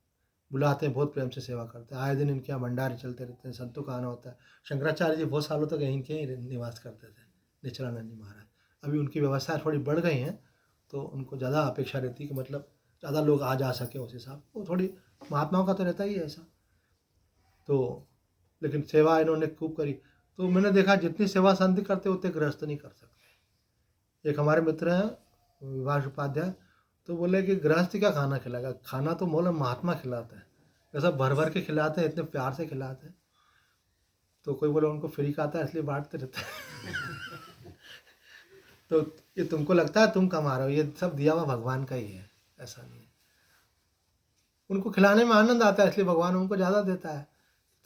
बुलाते हैं, बहुत प्रेम से सेवा करते हैं, आए दिन इनके यहाँ भंडारे चलते रहते हैं, संतों का आना होता है। शंकराचार्य जी बहुत सालों तक यहीं के ही निवास करते थे, निचलानंद जी महाराज। अभी उनकी व्यवस्था थोड़ी बढ़ गई हैं, तो उनको ज़्यादा अपेक्षा रहती है कि मतलब ज़्यादा लोग आ जा सके, उस हिसाब वो थोड़ी महात्माओं का तो रहता ही है ऐसा। तो लेकिन सेवा इन्होंने खूब करी। तो मैंने देखा जितनी सेवा संत करते उतने गृहस्थ नहीं कर सकते। एक हमारे मित्र हैं विभाष उपाध्याय, तो बोले कि गृहस्थ क्या खाना खिलाएगा, खाना तो मोल महात्मा खिलाता है, ऐसा भर भर के खिलाते हैं, इतने प्यार से खिलाते हैं। तो कोई बोले उनको फ्री का आता है इसलिए बांटते रहते हैं। तो ये तुमको लगता है तुम कमा रहे हो, ये सब दिया हुआ भगवान का ही है, ऐसा नहीं है। उनको खिलाने में आनंद आता है इसलिए भगवान उनको ज़्यादा देता है।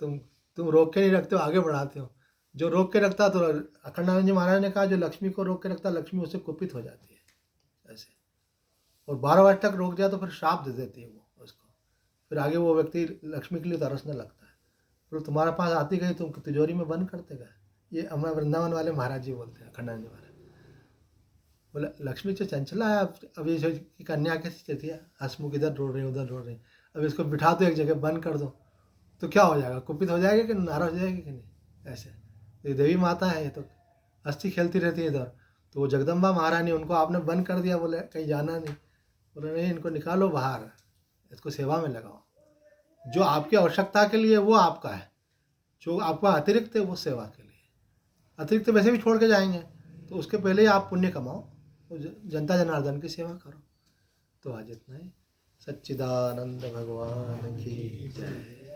तुम रोक के नहीं रखते हो, आगे बढ़ाते हो। जो रोक के रखता, तो अखंडानंद जी महाराज ने कहा जो लक्ष्मी को रोक के रखता, लक्ष्मी उससे कुपित हो जाती है ऐसे। और 12 वर्ष तक रोक दिया तो फिर श्राप दे देती है वो उसको, फिर आगे वो व्यक्ति लक्ष्मी के लिए तरसने लगता है। फिर तुम्हारे पास आती गई तुम तिजोरी में बंद करते गए। ये हमारे वृंदावन वाले महाराज जी बोलते हैं, अखंडानंद जी महाराज बोले लक्ष्मी तो चंचला है, अब ये कन्या कैसी चलती है, हंसमुख इधर रोड रही उधर रोड रही, अब इसको बिठा दो एक जगह बंद कर दो तो क्या हो जाएगा, कुपित हो जाएगा कि नाराज हो जाएगी कि नहीं ऐसे। ये देवी माता है, ये तो हंसती खेलती रहती है इधर। तो वो जगदम्बा महारानी, उनको आपने बंद कर दिया, बोले कहीं जाना नहीं, बोले नहीं इनको निकालो बाहर, इसको सेवा में लगाओ। जो आपकी आवश्यकता के लिए वो आपका है, जो आपका अतिरिक्त है वो सेवा के लिए। अतिरिक्त वैसे भी छोड़ के जाएंगे, तो उसके पहले ही आप पुण्य कमाओ, जनता जनार्दन की सेवा करो। तो आज इतना ही। सच्चिदानंद भगवान की जय।